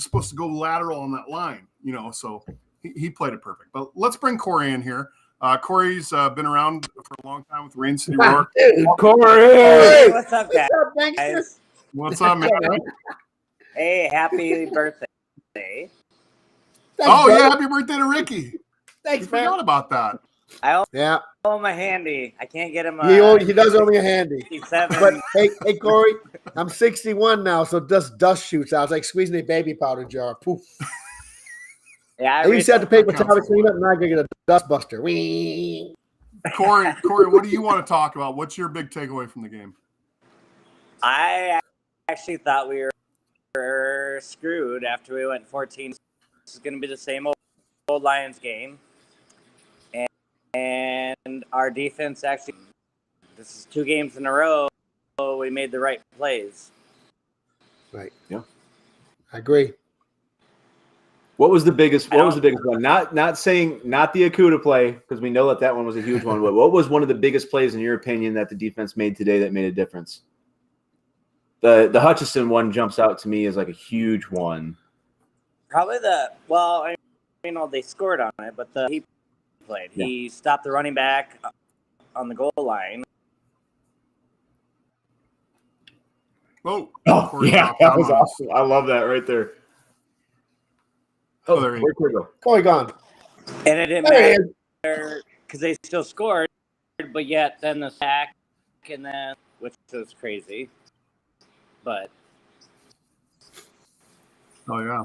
[SPEAKER 1] supposed to go lateral on that line." So he played it perfect. But let's bring Corey in here. Corey's been around for a long time with Rain City Roar.
[SPEAKER 2] Corey!
[SPEAKER 4] Hey, what's up, guys?
[SPEAKER 3] Gangster?
[SPEAKER 1] What's up, man?
[SPEAKER 4] Hey, happy birthday.
[SPEAKER 3] Thanks,
[SPEAKER 1] Oh
[SPEAKER 3] brother.
[SPEAKER 1] yeah, happy birthday to Ricky.
[SPEAKER 3] Thanks,
[SPEAKER 1] I forgot
[SPEAKER 3] man.
[SPEAKER 1] about that.
[SPEAKER 4] I
[SPEAKER 3] Yeah,
[SPEAKER 4] owe him a handy. I can't get him
[SPEAKER 3] he does owe me a handy.
[SPEAKER 4] 57.
[SPEAKER 3] But hey, Corey, I'm 61 now, so dust shoots out. It's like squeezing a baby powder jar. Poof.
[SPEAKER 4] Yeah,
[SPEAKER 3] I used to have to paper
[SPEAKER 1] That
[SPEAKER 3] towel to
[SPEAKER 1] counts.
[SPEAKER 3] clean up, and now I gotta get a dust buster. Whee!
[SPEAKER 1] Corey, what do you want to talk about? What's your big takeaway from the game?
[SPEAKER 4] I actually thought we were screwed after we went 14. This is going to be the same old Lions game. And our defense actually, this is 2 games in a row, we made the right plays.
[SPEAKER 3] Right.
[SPEAKER 2] Yeah.
[SPEAKER 3] I agree.
[SPEAKER 2] What was the biggest one? Not the Akuta play, because we know that one was a huge one. But what was one of the biggest plays in your opinion that the defense made today that made a difference? The Hutchinson one jumps out to me as like a huge one.
[SPEAKER 4] Probably they scored on it, but he played.
[SPEAKER 2] Yeah.
[SPEAKER 4] He stopped the running back on the goal line.
[SPEAKER 1] Oh,
[SPEAKER 2] Oh,
[SPEAKER 1] Corey
[SPEAKER 2] yeah,
[SPEAKER 1] dropped
[SPEAKER 2] that
[SPEAKER 1] out
[SPEAKER 2] was
[SPEAKER 1] on us.
[SPEAKER 2] awesome. I love that right there.
[SPEAKER 1] Oh, there he
[SPEAKER 2] where'd Corey go?
[SPEAKER 3] Corey gone.
[SPEAKER 4] And it didn't
[SPEAKER 3] There he is.
[SPEAKER 4] matter because they still scored, but yet then the sack, and then, which was crazy. But
[SPEAKER 1] Oh yeah.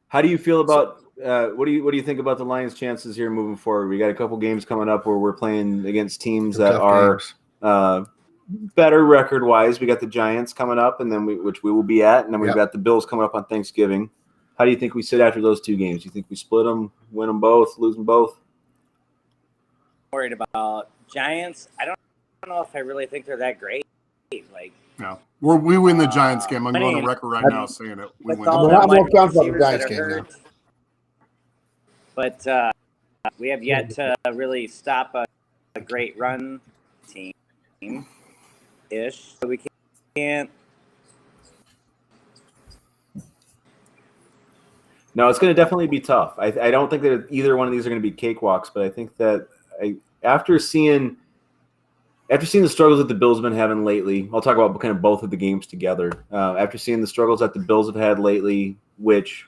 [SPEAKER 2] How do you feel about what do you think about the Lions' chances here moving forward? We got a couple games coming up where we're playing against teams that
[SPEAKER 3] Tough
[SPEAKER 2] are
[SPEAKER 3] games.
[SPEAKER 2] better record-wise. We got the Giants coming up, and then which we will be at, and then we've
[SPEAKER 3] Yep.
[SPEAKER 2] got the Bills coming up on Thanksgiving. How do you think we sit after those 2 games? Do you think we split them, win them both, lose them both?
[SPEAKER 4] worried about Giants. I don't know if I really think they're that great. Like,
[SPEAKER 1] No. We win the Giants game. I'm
[SPEAKER 4] I
[SPEAKER 1] going
[SPEAKER 4] mean,
[SPEAKER 1] on record right now saying it. We
[SPEAKER 4] with
[SPEAKER 1] win.
[SPEAKER 4] all
[SPEAKER 3] I'm
[SPEAKER 4] them
[SPEAKER 3] more
[SPEAKER 4] wide
[SPEAKER 3] confident with the
[SPEAKER 4] receivers
[SPEAKER 3] Giants
[SPEAKER 4] that are
[SPEAKER 3] game
[SPEAKER 4] hurt. But we have yet to really stop a great run team ish. So we can't.
[SPEAKER 2] No, it's going to definitely be tough. I don't think that either one of these are going to be cakewalks, but I think that after seeing the struggles that the Bills have been having lately, I'll talk about kind of both of the games together. After seeing the struggles that the Bills have had lately, which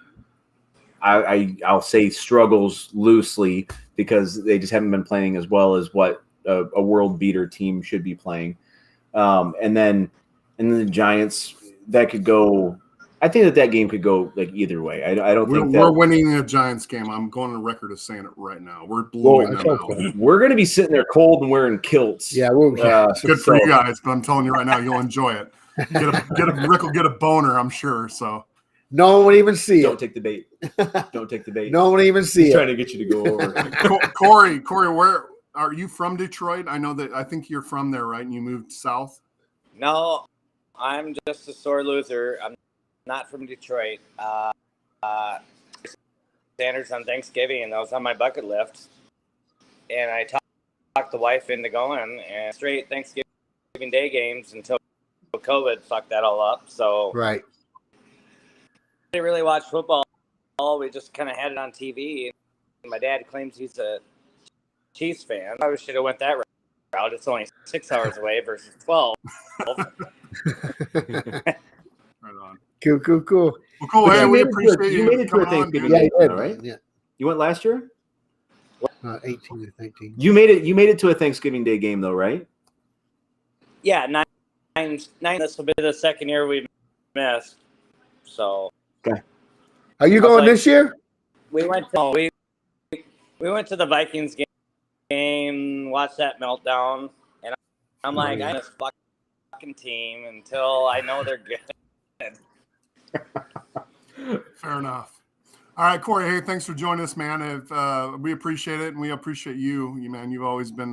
[SPEAKER 2] I'll say struggles loosely because they just haven't been playing as well as what a world beater team should be playing. And then the Giants, that could go. I think that game could go like either way. I don't think
[SPEAKER 1] we're winning a Giants game. I'm going on record as saying it right now. We're blowing them out.
[SPEAKER 2] We're going to be sitting there cold and wearing kilts.
[SPEAKER 3] Yeah,
[SPEAKER 1] good for you guys, but I'm telling you right now, you'll enjoy it. Rick will get a boner, I'm sure. So
[SPEAKER 3] no one will even see it.
[SPEAKER 2] Don't take the bait. Don't take the bait.
[SPEAKER 3] No one will even see
[SPEAKER 2] He's
[SPEAKER 3] it.
[SPEAKER 2] trying to get you to go over.
[SPEAKER 1] Corey, where are you from? Detroit? I think you're from there, right? And you moved south.
[SPEAKER 4] No, I'm just a sore loser. I'm not from Detroit. Sanders on Thanksgiving, and that was on my bucket list. And I talked the wife into going and straight Thanksgiving Day games until COVID fucked that all up. So
[SPEAKER 3] Right.
[SPEAKER 4] I didn't really watch football. We just kind of had it on TV. And my dad claims he's a Chiefs fan. I should have went that route. It's only 6 hours away versus 12.
[SPEAKER 1] Right on.
[SPEAKER 3] Cool.
[SPEAKER 1] Well, cool. Hey, we appreciate you.
[SPEAKER 2] You made it to a
[SPEAKER 1] coming on,
[SPEAKER 2] Thanksgiving
[SPEAKER 1] dude.
[SPEAKER 3] Yeah, you did.
[SPEAKER 2] right?
[SPEAKER 3] Yeah.
[SPEAKER 2] You went last year?
[SPEAKER 3] 18 or 19.
[SPEAKER 2] You made it to a Thanksgiving Day game though, right?
[SPEAKER 4] Yeah, nine. This will be the second year we've missed. So
[SPEAKER 3] Are you going this year?
[SPEAKER 4] we went to the Vikings game, watched that meltdown, and I'm like, I this fucking team until I know they're good.
[SPEAKER 1] Fair enough. All right, Corey. Hey, thanks for joining us, man. We appreciate it, and we appreciate you, man. You've always been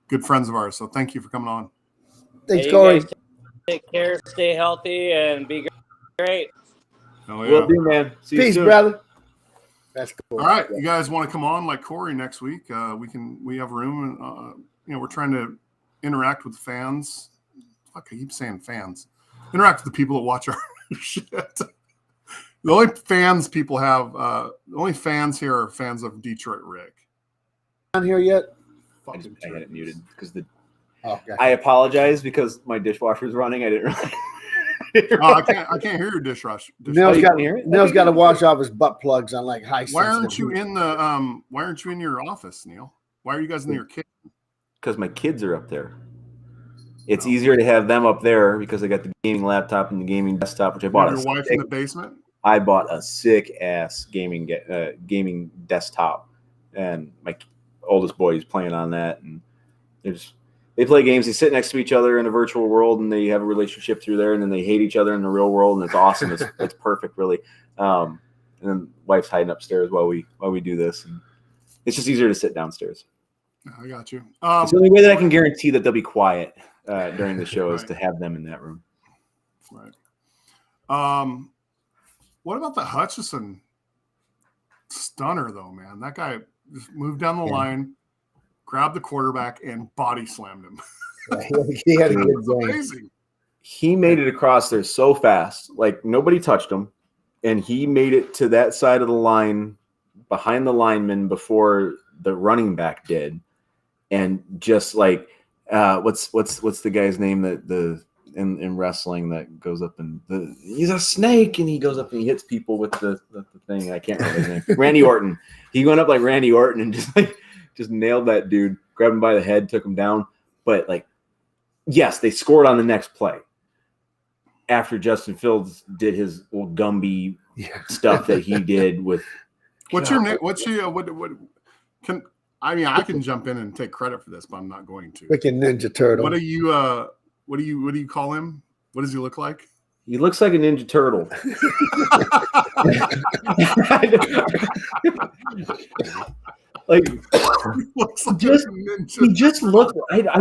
[SPEAKER 1] good friends of ours, so thank you for coming on.
[SPEAKER 3] Thanks,
[SPEAKER 4] Hey,
[SPEAKER 3] Corey.
[SPEAKER 4] guys, take care, stay healthy, and be great.
[SPEAKER 1] Hell yeah.
[SPEAKER 2] Will do, man. See you
[SPEAKER 3] Peace,
[SPEAKER 2] soon.
[SPEAKER 3] brother. That's cool.
[SPEAKER 1] All right, you guys want to come on like Corey next week? We have room, and we're trying to interact with fans. Fuck, I keep saying fans. Interact with the people that watch our shit. The only fans people have, the only fans here are fans of Detroit Rick.
[SPEAKER 3] On here yet?
[SPEAKER 2] I had it muted because
[SPEAKER 3] Okay.
[SPEAKER 2] I apologize because my dishwasher's running. I didn't really.
[SPEAKER 1] I can't hear your dishwasher.
[SPEAKER 3] Nell's got
[SPEAKER 2] hear it?
[SPEAKER 3] Nell's got to wash off his butt plugs on like high.
[SPEAKER 1] Why aren't you in the Why aren't you in your office, Neil? Why are you guys in your kitchen?
[SPEAKER 2] Because my kids are up there. It's easier to have them up there because I got the gaming laptop and the gaming desktop, which I bought.
[SPEAKER 1] Your wife in the basement.
[SPEAKER 2] I bought a sick ass gaming desktop, and my oldest boy is playing on that, and they play games. They sit next to each other in a virtual world, and they have a relationship through there, and then they hate each other in the real world, and it's awesome. It's perfect, really. And then wife's hiding upstairs while we do this, and it's just easier to sit downstairs.
[SPEAKER 1] I got you.
[SPEAKER 2] It's the only way that I can guarantee that they'll be quiet during the show is to have them in that room.
[SPEAKER 1] Right. What about the Hutchison stunner, though, man? That guy just moved down the line, grabbed the quarterback, and body slammed him.
[SPEAKER 3] He had a good game.
[SPEAKER 1] Amazing.
[SPEAKER 2] He made it across there so fast, like nobody touched him, and he made it to that side of the line behind the lineman before the running back did, and just like what's the guy's name that in wrestling that goes up and he's a snake and he goes up and he hits people with the thing. I can't remember his name. Randy Orton. He went up like Randy Orton and just nailed that dude, grabbed him by the head, took him down. But like, yes, they scored on the next play after Justin Fields did his old Gumby stuff that he did with.
[SPEAKER 1] What's your name? I can jump in and take credit for this, but I'm not going to.
[SPEAKER 3] Freaking Ninja Turtle.
[SPEAKER 1] What do you call him? What does he look like?
[SPEAKER 2] He looks like a Ninja Turtle. Like,
[SPEAKER 1] he looks like
[SPEAKER 2] just,
[SPEAKER 1] a ninja.
[SPEAKER 2] he just looked.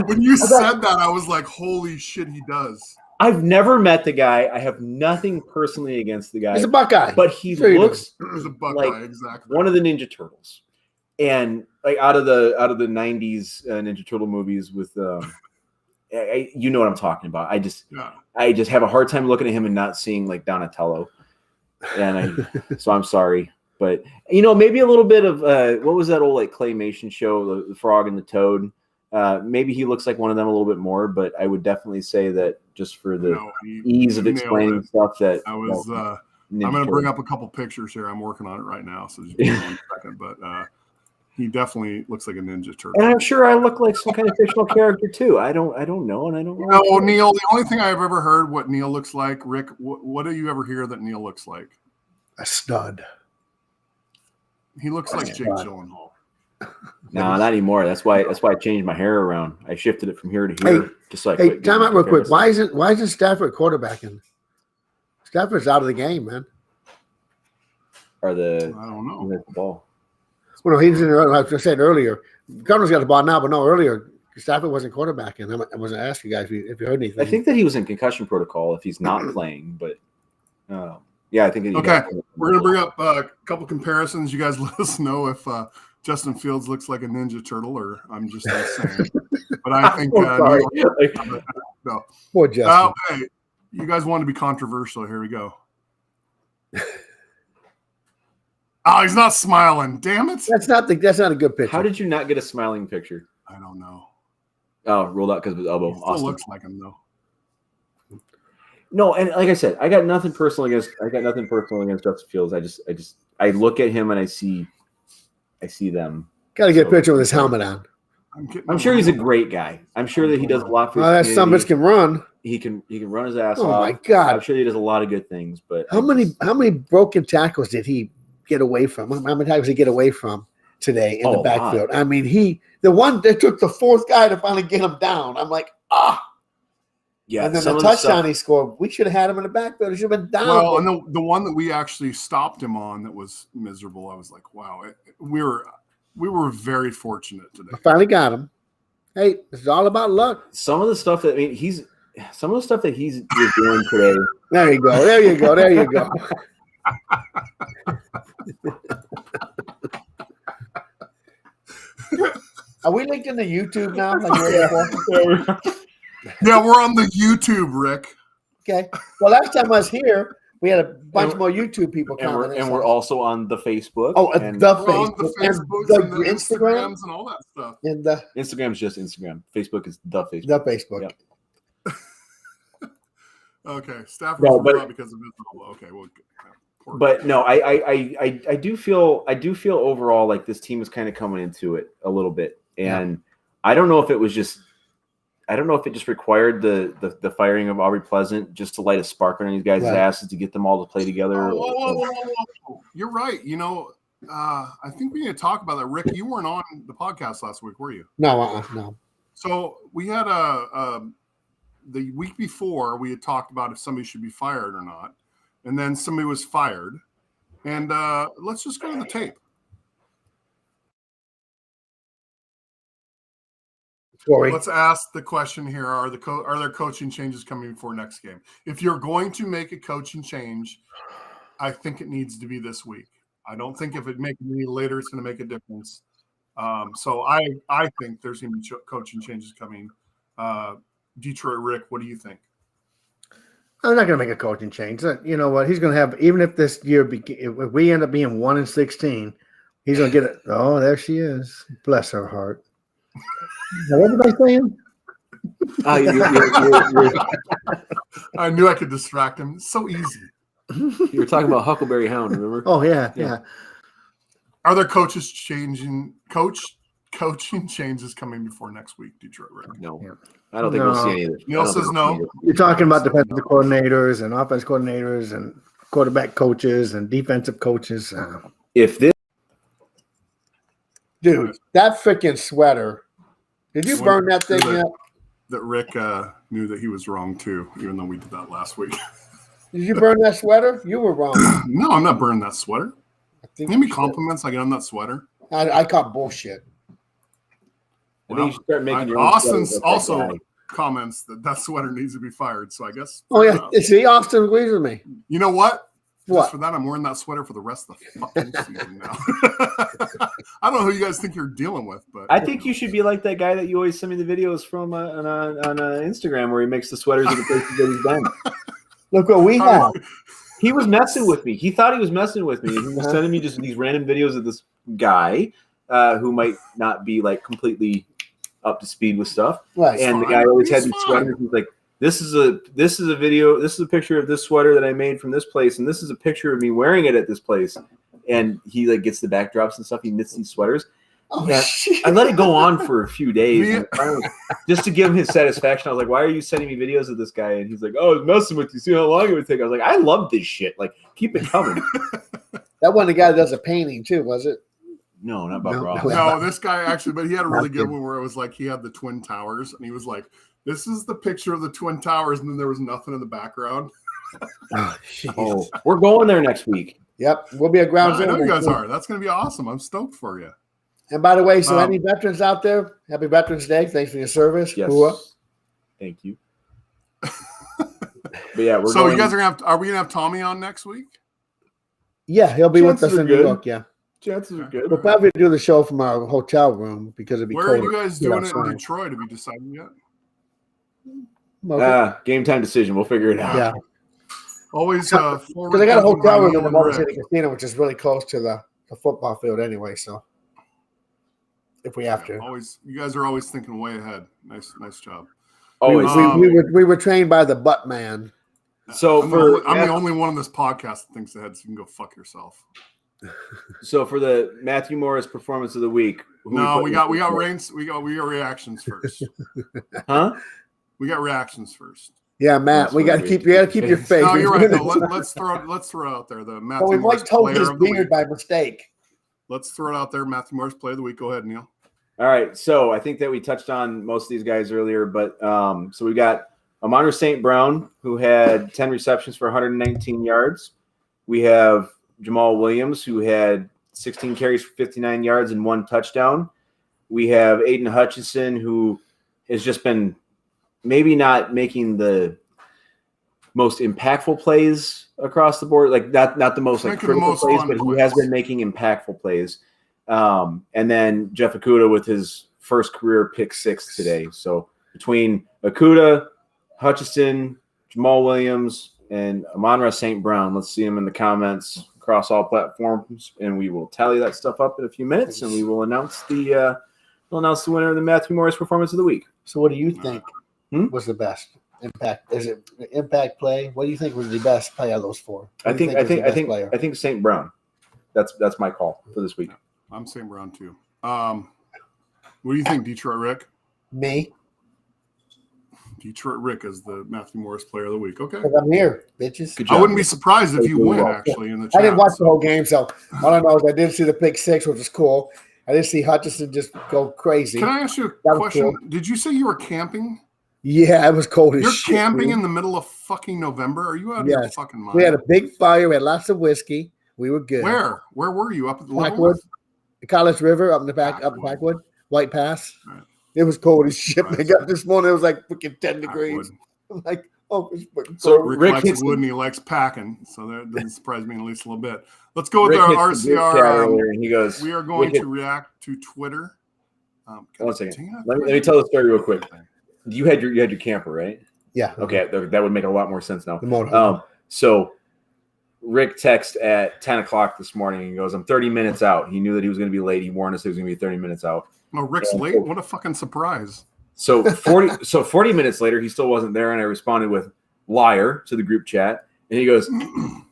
[SPEAKER 1] When you said that, I was like, "Holy shit, he does."
[SPEAKER 2] I've never met the guy. I have nothing personally against the guy.
[SPEAKER 3] He's a Buckeye.
[SPEAKER 2] But he
[SPEAKER 3] Sure
[SPEAKER 2] looks
[SPEAKER 1] He's a Buckeye,
[SPEAKER 2] like
[SPEAKER 1] exactly.
[SPEAKER 2] one of the Ninja Turtles. And like out of the 90s Ninja Turtle movies with you know what I'm talking about. I just have a hard time looking at him and not seeing like Donatello. And so I'm sorry. But maybe a little bit of what was that old like claymation show, the Frog and the Toad? Maybe he looks like one of them a little bit more, but I would definitely say that just for the ease of explaining stuff that Ninja
[SPEAKER 1] I'm going to
[SPEAKER 2] Turtle.
[SPEAKER 1] bring up a couple pictures here. I'm working on it right now, so just give me 1 second. But he definitely looks like a Ninja Turtle.
[SPEAKER 2] And I'm sure I look like some kind of fictional character too. I don't know, and I don't know.
[SPEAKER 1] No, Neil. The only thing I've ever heard what Neil looks like, Rick. What do you ever hear that Neil looks like?
[SPEAKER 3] A stud.
[SPEAKER 1] He looks like Jake Gyllenhaal.
[SPEAKER 2] No, not anymore. That's why I changed my hair around. I shifted it from here to here. Just like
[SPEAKER 3] hey, time out real quick. Why isn't Stafford quarterbacking? Stafford's out of the game, man.
[SPEAKER 2] I don't
[SPEAKER 1] know.
[SPEAKER 2] The ball.
[SPEAKER 3] Well, no, he's in. Like I said earlier, Cardinals got the ball now, but no, earlier Stafford wasn't quarterbacking. I wasn't asking you guys if you heard anything.
[SPEAKER 2] I think that he was in concussion protocol if he's not playing, but yeah, I think.
[SPEAKER 1] Okay, we're gonna bring up a couple comparisons. You guys let us know if Justin Fields looks like a Ninja Turtle, or I'm just saying. But I think no.
[SPEAKER 3] Poor Justin.
[SPEAKER 1] Hey, you guys want to be controversial? Here we go. Oh, he's not smiling. Damn it!
[SPEAKER 3] That's not a good picture.
[SPEAKER 2] How did you not get a smiling picture?
[SPEAKER 1] I don't know.
[SPEAKER 2] Oh, rolled out because of his elbow.
[SPEAKER 1] He still looks like him though.
[SPEAKER 2] No, and like I said, I got nothing personal against Justin Fields. I look at him and I see them.
[SPEAKER 3] Got to get a picture with his helmet on.
[SPEAKER 2] I'm sure he's a great guy. I'm sure that he does a lot for his
[SPEAKER 3] that son of a bitch can run.
[SPEAKER 2] He can run his ass off.
[SPEAKER 3] Oh my God!
[SPEAKER 2] I'm sure he does a lot of good things. But
[SPEAKER 3] how many broken tackles did he get away from? How many times did he get away from today in the backfield? I mean, the one that took the fourth guy to finally get him down. I'm like, yeah. And then the touchdown he scored, we should have had him in the backfield. He should have been down.
[SPEAKER 1] Well, and the one that we actually stopped him on that was miserable. I was like, wow, we were very fortunate today.
[SPEAKER 3] I finally got him. Hey, it's all about luck.
[SPEAKER 2] Some of the stuff that he's doing today.
[SPEAKER 3] There you go. Are we linked in the YouTube now?
[SPEAKER 1] Yeah, we're on the YouTube, Rick.
[SPEAKER 3] Okay. Well, last time I was here, we had a bunch more YouTube people coming.
[SPEAKER 2] And we're also on the Facebook.
[SPEAKER 3] Oh,
[SPEAKER 2] and
[SPEAKER 3] the
[SPEAKER 1] Facebook, and the Instagrams and all that stuff.
[SPEAKER 3] And
[SPEAKER 2] Instagram's just Instagram. Facebook is the Facebook.
[SPEAKER 3] The Facebook.
[SPEAKER 2] Yep.
[SPEAKER 1] Okay, Stafford was because of his elbow. Okay, well,
[SPEAKER 2] but no, I do feel overall like this team is kind of coming into it a little bit, and I don't know if it just required the firing of Aubrey Pleasant just to light a spark on these guys' asses to get them all to play together.
[SPEAKER 1] Whoa. You're right. You know, I think we need to talk about that. Rick, you weren't on the podcast last week, were you?
[SPEAKER 3] No, no.
[SPEAKER 1] So we had the week before we had talked about if somebody should be fired or not, and then somebody was fired. And let's just go to the tape. Let's ask the question here: are there coaching changes coming before next game? If you're going to make a coaching change, I think it needs to be this week. I don't think if it makes it any later, it's going to make a difference. So I think there's going to be coaching changes coming. Detroit Rick, what do you think?
[SPEAKER 3] I'm not going to make a coaching change. You know what? He's going to have, even if this year, if we end up being 1-16, he's going to get it. Oh, there she is. Bless her heart. What was I saying?
[SPEAKER 1] I knew I could distract him. It's so easy.
[SPEAKER 2] You were talking about Huckleberry Hound, remember?
[SPEAKER 3] Oh, yeah.
[SPEAKER 1] Are there coaching changes coming before next week, Detroit Rick?
[SPEAKER 2] No. Yeah. I don't think we'll see any of this.
[SPEAKER 1] Neil says no.
[SPEAKER 3] You're talking about defensive coordinators and offense coordinators and quarterback coaches and defensive coaches.
[SPEAKER 2] If this
[SPEAKER 3] dude, that freaking sweater. Did you burn that thing yet?
[SPEAKER 1] That Rick knew that he was wrong too, even though we did that last week.
[SPEAKER 3] Did you burn that sweater? You were wrong.
[SPEAKER 1] No, I'm not burning that sweater. Give me compliments I get on that sweater.
[SPEAKER 3] I caught bullshit.
[SPEAKER 1] Well, you start making Austin's also comments that sweater needs to be fired. So I guess.
[SPEAKER 3] Oh yeah, see, Austin agrees with me.
[SPEAKER 1] You know what?
[SPEAKER 3] What?
[SPEAKER 1] Just for that, I'm wearing that sweater for the rest of the fucking season now. I don't know who you guys think you're dealing with, but
[SPEAKER 2] I think you should be like that guy that you always send me the videos from on Instagram where he makes the sweaters of the places that he's done.
[SPEAKER 3] Look what we have.
[SPEAKER 2] He was messing with me. He thought he was messing with me. He was sending me just these random videos of this guy who might not be like completely up to speed with stuff.
[SPEAKER 3] Right.
[SPEAKER 2] And the guy always had these sweaters. He's like, This is a video. This is a picture of this sweater that I made from this place, and this is a picture of me wearing it at this place. And he like gets the backdrops and stuff. He knits these sweaters.
[SPEAKER 3] Oh,
[SPEAKER 2] Yeah,
[SPEAKER 3] shit.
[SPEAKER 2] I let it go on for a few days, and finally, just to give him his satisfaction. I was like, "Why are you sending me videos of this guy?" And he's like, "Oh, I was messing with you. See how long it would take." I was like, "I love this shit. Like, keep it coming."
[SPEAKER 3] That one, the guy that does a painting too, was it?
[SPEAKER 2] No, not Bob
[SPEAKER 3] No,
[SPEAKER 2] Ross.
[SPEAKER 1] No, this guy actually, but he had a really good one where it was like he had the Twin Towers, and he was like, "This is the picture of the Twin Towers," and then there was nothing in the background.
[SPEAKER 3] Oh, jeez.
[SPEAKER 2] Oh, we're going there next week.
[SPEAKER 3] Yep, we'll be at ground
[SPEAKER 1] I
[SPEAKER 3] zero.
[SPEAKER 1] know you
[SPEAKER 3] next
[SPEAKER 1] guys
[SPEAKER 3] week.
[SPEAKER 1] are. That's going to be awesome. I'm stoked for you.
[SPEAKER 3] And by the way, so
[SPEAKER 1] Um,
[SPEAKER 3] any veterans out there, happy Veterans Day. Thanks for your service.
[SPEAKER 2] Yes.
[SPEAKER 3] Hooah.
[SPEAKER 2] Thank you. But yeah, we're
[SPEAKER 1] So
[SPEAKER 2] going.
[SPEAKER 1] you guys are gonna have? Are we gonna have Tommy on next week?
[SPEAKER 3] Yeah, he'll be with
[SPEAKER 2] Chances
[SPEAKER 3] us
[SPEAKER 2] are
[SPEAKER 3] in New
[SPEAKER 2] good.
[SPEAKER 3] York. Yeah,
[SPEAKER 2] Chances are good.
[SPEAKER 3] we'll probably do the show from our hotel room because it'd be
[SPEAKER 1] Where are
[SPEAKER 3] colder.
[SPEAKER 1] you guys
[SPEAKER 3] Yeah,
[SPEAKER 1] doing it in
[SPEAKER 3] fine.
[SPEAKER 1] Detroit? Have you decided yet?
[SPEAKER 3] Okay.
[SPEAKER 2] Game time decision. We'll figure it out.
[SPEAKER 3] Yeah,
[SPEAKER 1] Always
[SPEAKER 3] because
[SPEAKER 1] forward
[SPEAKER 3] I got a
[SPEAKER 1] thinking
[SPEAKER 3] hotel
[SPEAKER 1] by
[SPEAKER 3] room in
[SPEAKER 1] Neil
[SPEAKER 3] the
[SPEAKER 1] and
[SPEAKER 3] Motor
[SPEAKER 1] Rick.
[SPEAKER 3] City Casino, which is really close to the football field anyway. So if we have to,
[SPEAKER 1] Always, you guys are always thinking way ahead. Nice job.
[SPEAKER 2] Always.
[SPEAKER 3] we were trained by the butt man.
[SPEAKER 2] So
[SPEAKER 1] I'm the only one on this podcast that thinks ahead, so you can go fuck yourself.
[SPEAKER 2] So for the Matthew Morris performance of the week,
[SPEAKER 1] No, we got reactions first.
[SPEAKER 2] Huh?
[SPEAKER 1] We got reactions first.
[SPEAKER 3] Yeah, Matt,
[SPEAKER 2] That's
[SPEAKER 3] we got to
[SPEAKER 2] what
[SPEAKER 3] keep your faith.
[SPEAKER 1] No, you're right. No, let's throw it out there. The
[SPEAKER 3] Well,
[SPEAKER 1] Matthew
[SPEAKER 3] we
[SPEAKER 1] Morris
[SPEAKER 3] might told
[SPEAKER 1] player
[SPEAKER 3] his
[SPEAKER 1] of the
[SPEAKER 3] beard
[SPEAKER 1] week.
[SPEAKER 3] by mistake.
[SPEAKER 1] Let's throw it out there. Matthew Morris player of the week. Go ahead, Neil.
[SPEAKER 2] All right. So I think that we touched on most of these guys earlier, but so we got Amon St. Brown, who had 10 receptions for 119 yards. We have Jamal Williams, who had 16 carries for 59 yards and 1 touchdown. We have Aiden Hutchinson, who has just been maybe not making the most impactful plays across the board, like not the most like
[SPEAKER 1] Making the
[SPEAKER 2] critical
[SPEAKER 1] most
[SPEAKER 2] plays,
[SPEAKER 1] fun
[SPEAKER 2] but he
[SPEAKER 1] plays.
[SPEAKER 2] has been making impactful plays. And then Jeff Okudah with his first career pick 6 today. So between Okudah, Hutchinson, Jamal Williams, and Amon-Ra St. Brown, let's see them in the comments across all platforms, and we will tally that stuff up in a few minutes, and we will announce the winner of the Matthew Morris performance of the week.
[SPEAKER 3] So, what do you think was the best impact? Is it impact play? What do you think was the best play of those four?
[SPEAKER 2] I think St. Brown. That's my call for this week.
[SPEAKER 1] I'm St. Brown too. What do you think, Detroit Rick?
[SPEAKER 3] Me,
[SPEAKER 1] Detroit Rick is the Matthew Morris player of the week. Okay.
[SPEAKER 3] because I'm here, bitches.
[SPEAKER 2] Good
[SPEAKER 1] I
[SPEAKER 2] job.
[SPEAKER 1] wouldn't be surprised if you
[SPEAKER 2] Good
[SPEAKER 1] win,
[SPEAKER 2] job.
[SPEAKER 1] actually, in the chat.
[SPEAKER 3] I didn't watch the whole game, so all I know is I did see the pick 6, which was cool. I did see Hutchinson just go crazy.
[SPEAKER 1] Can I ask you a
[SPEAKER 3] That was
[SPEAKER 1] question?
[SPEAKER 3] cool.
[SPEAKER 1] Did you say you were camping?
[SPEAKER 3] Yeah, it was cold as
[SPEAKER 1] You're
[SPEAKER 3] shit.
[SPEAKER 1] camping
[SPEAKER 3] dude.
[SPEAKER 1] in the middle of fucking November? Are you out of your
[SPEAKER 3] Yes.
[SPEAKER 1] fucking mind?
[SPEAKER 3] We had a big fire. We had lots of whiskey. We were good.
[SPEAKER 1] Where? Where were you? Up at the
[SPEAKER 3] Backwood,
[SPEAKER 1] Leavenworth?
[SPEAKER 3] the College River, up in the back, up in
[SPEAKER 1] Backwood.
[SPEAKER 3] Backwood, White Pass.
[SPEAKER 1] Right.
[SPEAKER 3] It was cold as shit.
[SPEAKER 1] Right.
[SPEAKER 3] I got up this morning. It was like freaking 10 degrees.
[SPEAKER 1] Backwood.
[SPEAKER 3] I'm like, oh, it's fucking
[SPEAKER 2] So
[SPEAKER 3] cold.
[SPEAKER 1] Rick,
[SPEAKER 2] Rick
[SPEAKER 1] likes
[SPEAKER 2] hits
[SPEAKER 1] wood
[SPEAKER 2] the-
[SPEAKER 1] and he likes packing, so that doesn't surprise me at least a little bit. Let's go with
[SPEAKER 2] Rick
[SPEAKER 1] our
[SPEAKER 2] hits the group chat
[SPEAKER 1] RCR.
[SPEAKER 2] earlier, and he goes,
[SPEAKER 1] We are going
[SPEAKER 2] Rick
[SPEAKER 1] to react to Twitter.
[SPEAKER 2] One second.
[SPEAKER 1] dang it.
[SPEAKER 2] Let me tell the story real quick. You had your camper, right?
[SPEAKER 3] Yeah.
[SPEAKER 2] Okay, that would make a lot more sense now.
[SPEAKER 3] The motorhome.
[SPEAKER 2] So Rick texted at 10 o'clock this morning and goes, I'm 30 minutes out. He knew that he was going to be late. He warned us he was going to be 30 minutes out.
[SPEAKER 1] No, Rick's
[SPEAKER 2] Yeah.
[SPEAKER 1] late. What a fucking surprise.
[SPEAKER 2] So 40 minutes later, he still wasn't there, and I responded with liar to the group chat, and he goes,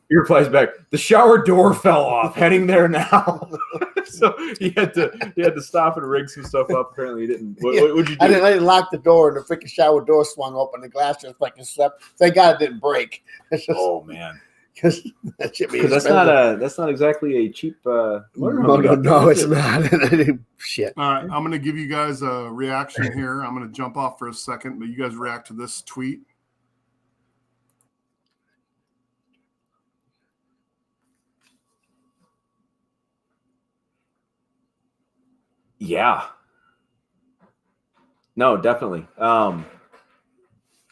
[SPEAKER 2] he replies back, the shower door fell off, heading there now. So he had to stop and rig some stuff up. Apparently he didn't. What would you do?
[SPEAKER 3] I didn't lock the door, and the freaking shower door swung open. The glass just fucking slept. Thank God it didn't break. It's just
[SPEAKER 2] Oh man.
[SPEAKER 3] because that shit be
[SPEAKER 2] Because that's not exactly a cheap motorhome.
[SPEAKER 3] No, it's not. Shit.
[SPEAKER 1] All right, I'm going to give you guys a reaction here. I'm going to jump off for a second, but you guys react to this tweet.
[SPEAKER 2] Yeah. No, definitely.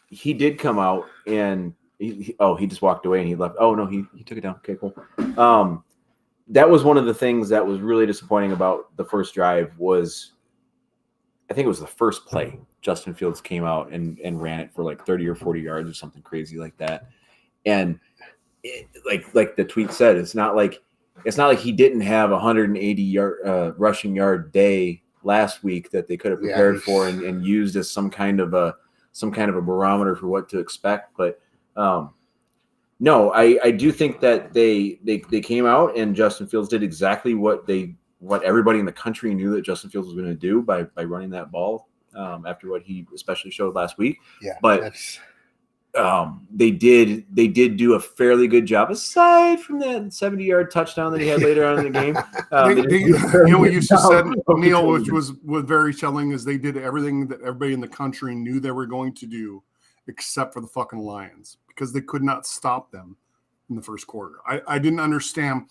[SPEAKER 2] He did come out and he just walked away and he left. Oh no, he took it down. Okay, cool. That was one of the things that was really disappointing about the first drive was, I think it was the first play. Justin Fields came out and ran it for like 30 or 40 yards or something crazy like that. And like the tweet said, it's not like he didn't have a 180 yard rushing yard day last week that they could have prepared for and used as some kind of a some kind of a barometer for what to expect. But no, I do think that they came out and Justin Fields did exactly what everybody in the country knew that Justin Fields was going to do by running that ball after what he especially showed last week.
[SPEAKER 3] Yeah,
[SPEAKER 2] but they did do a fairly good job aside from that 70-yard touchdown that he had later on in the game.
[SPEAKER 1] What you just said, Neil, which was very telling, is they did everything that everybody in the country knew they were going to do, except for the fucking Lions, because they could not stop them in the first quarter. I didn't understand.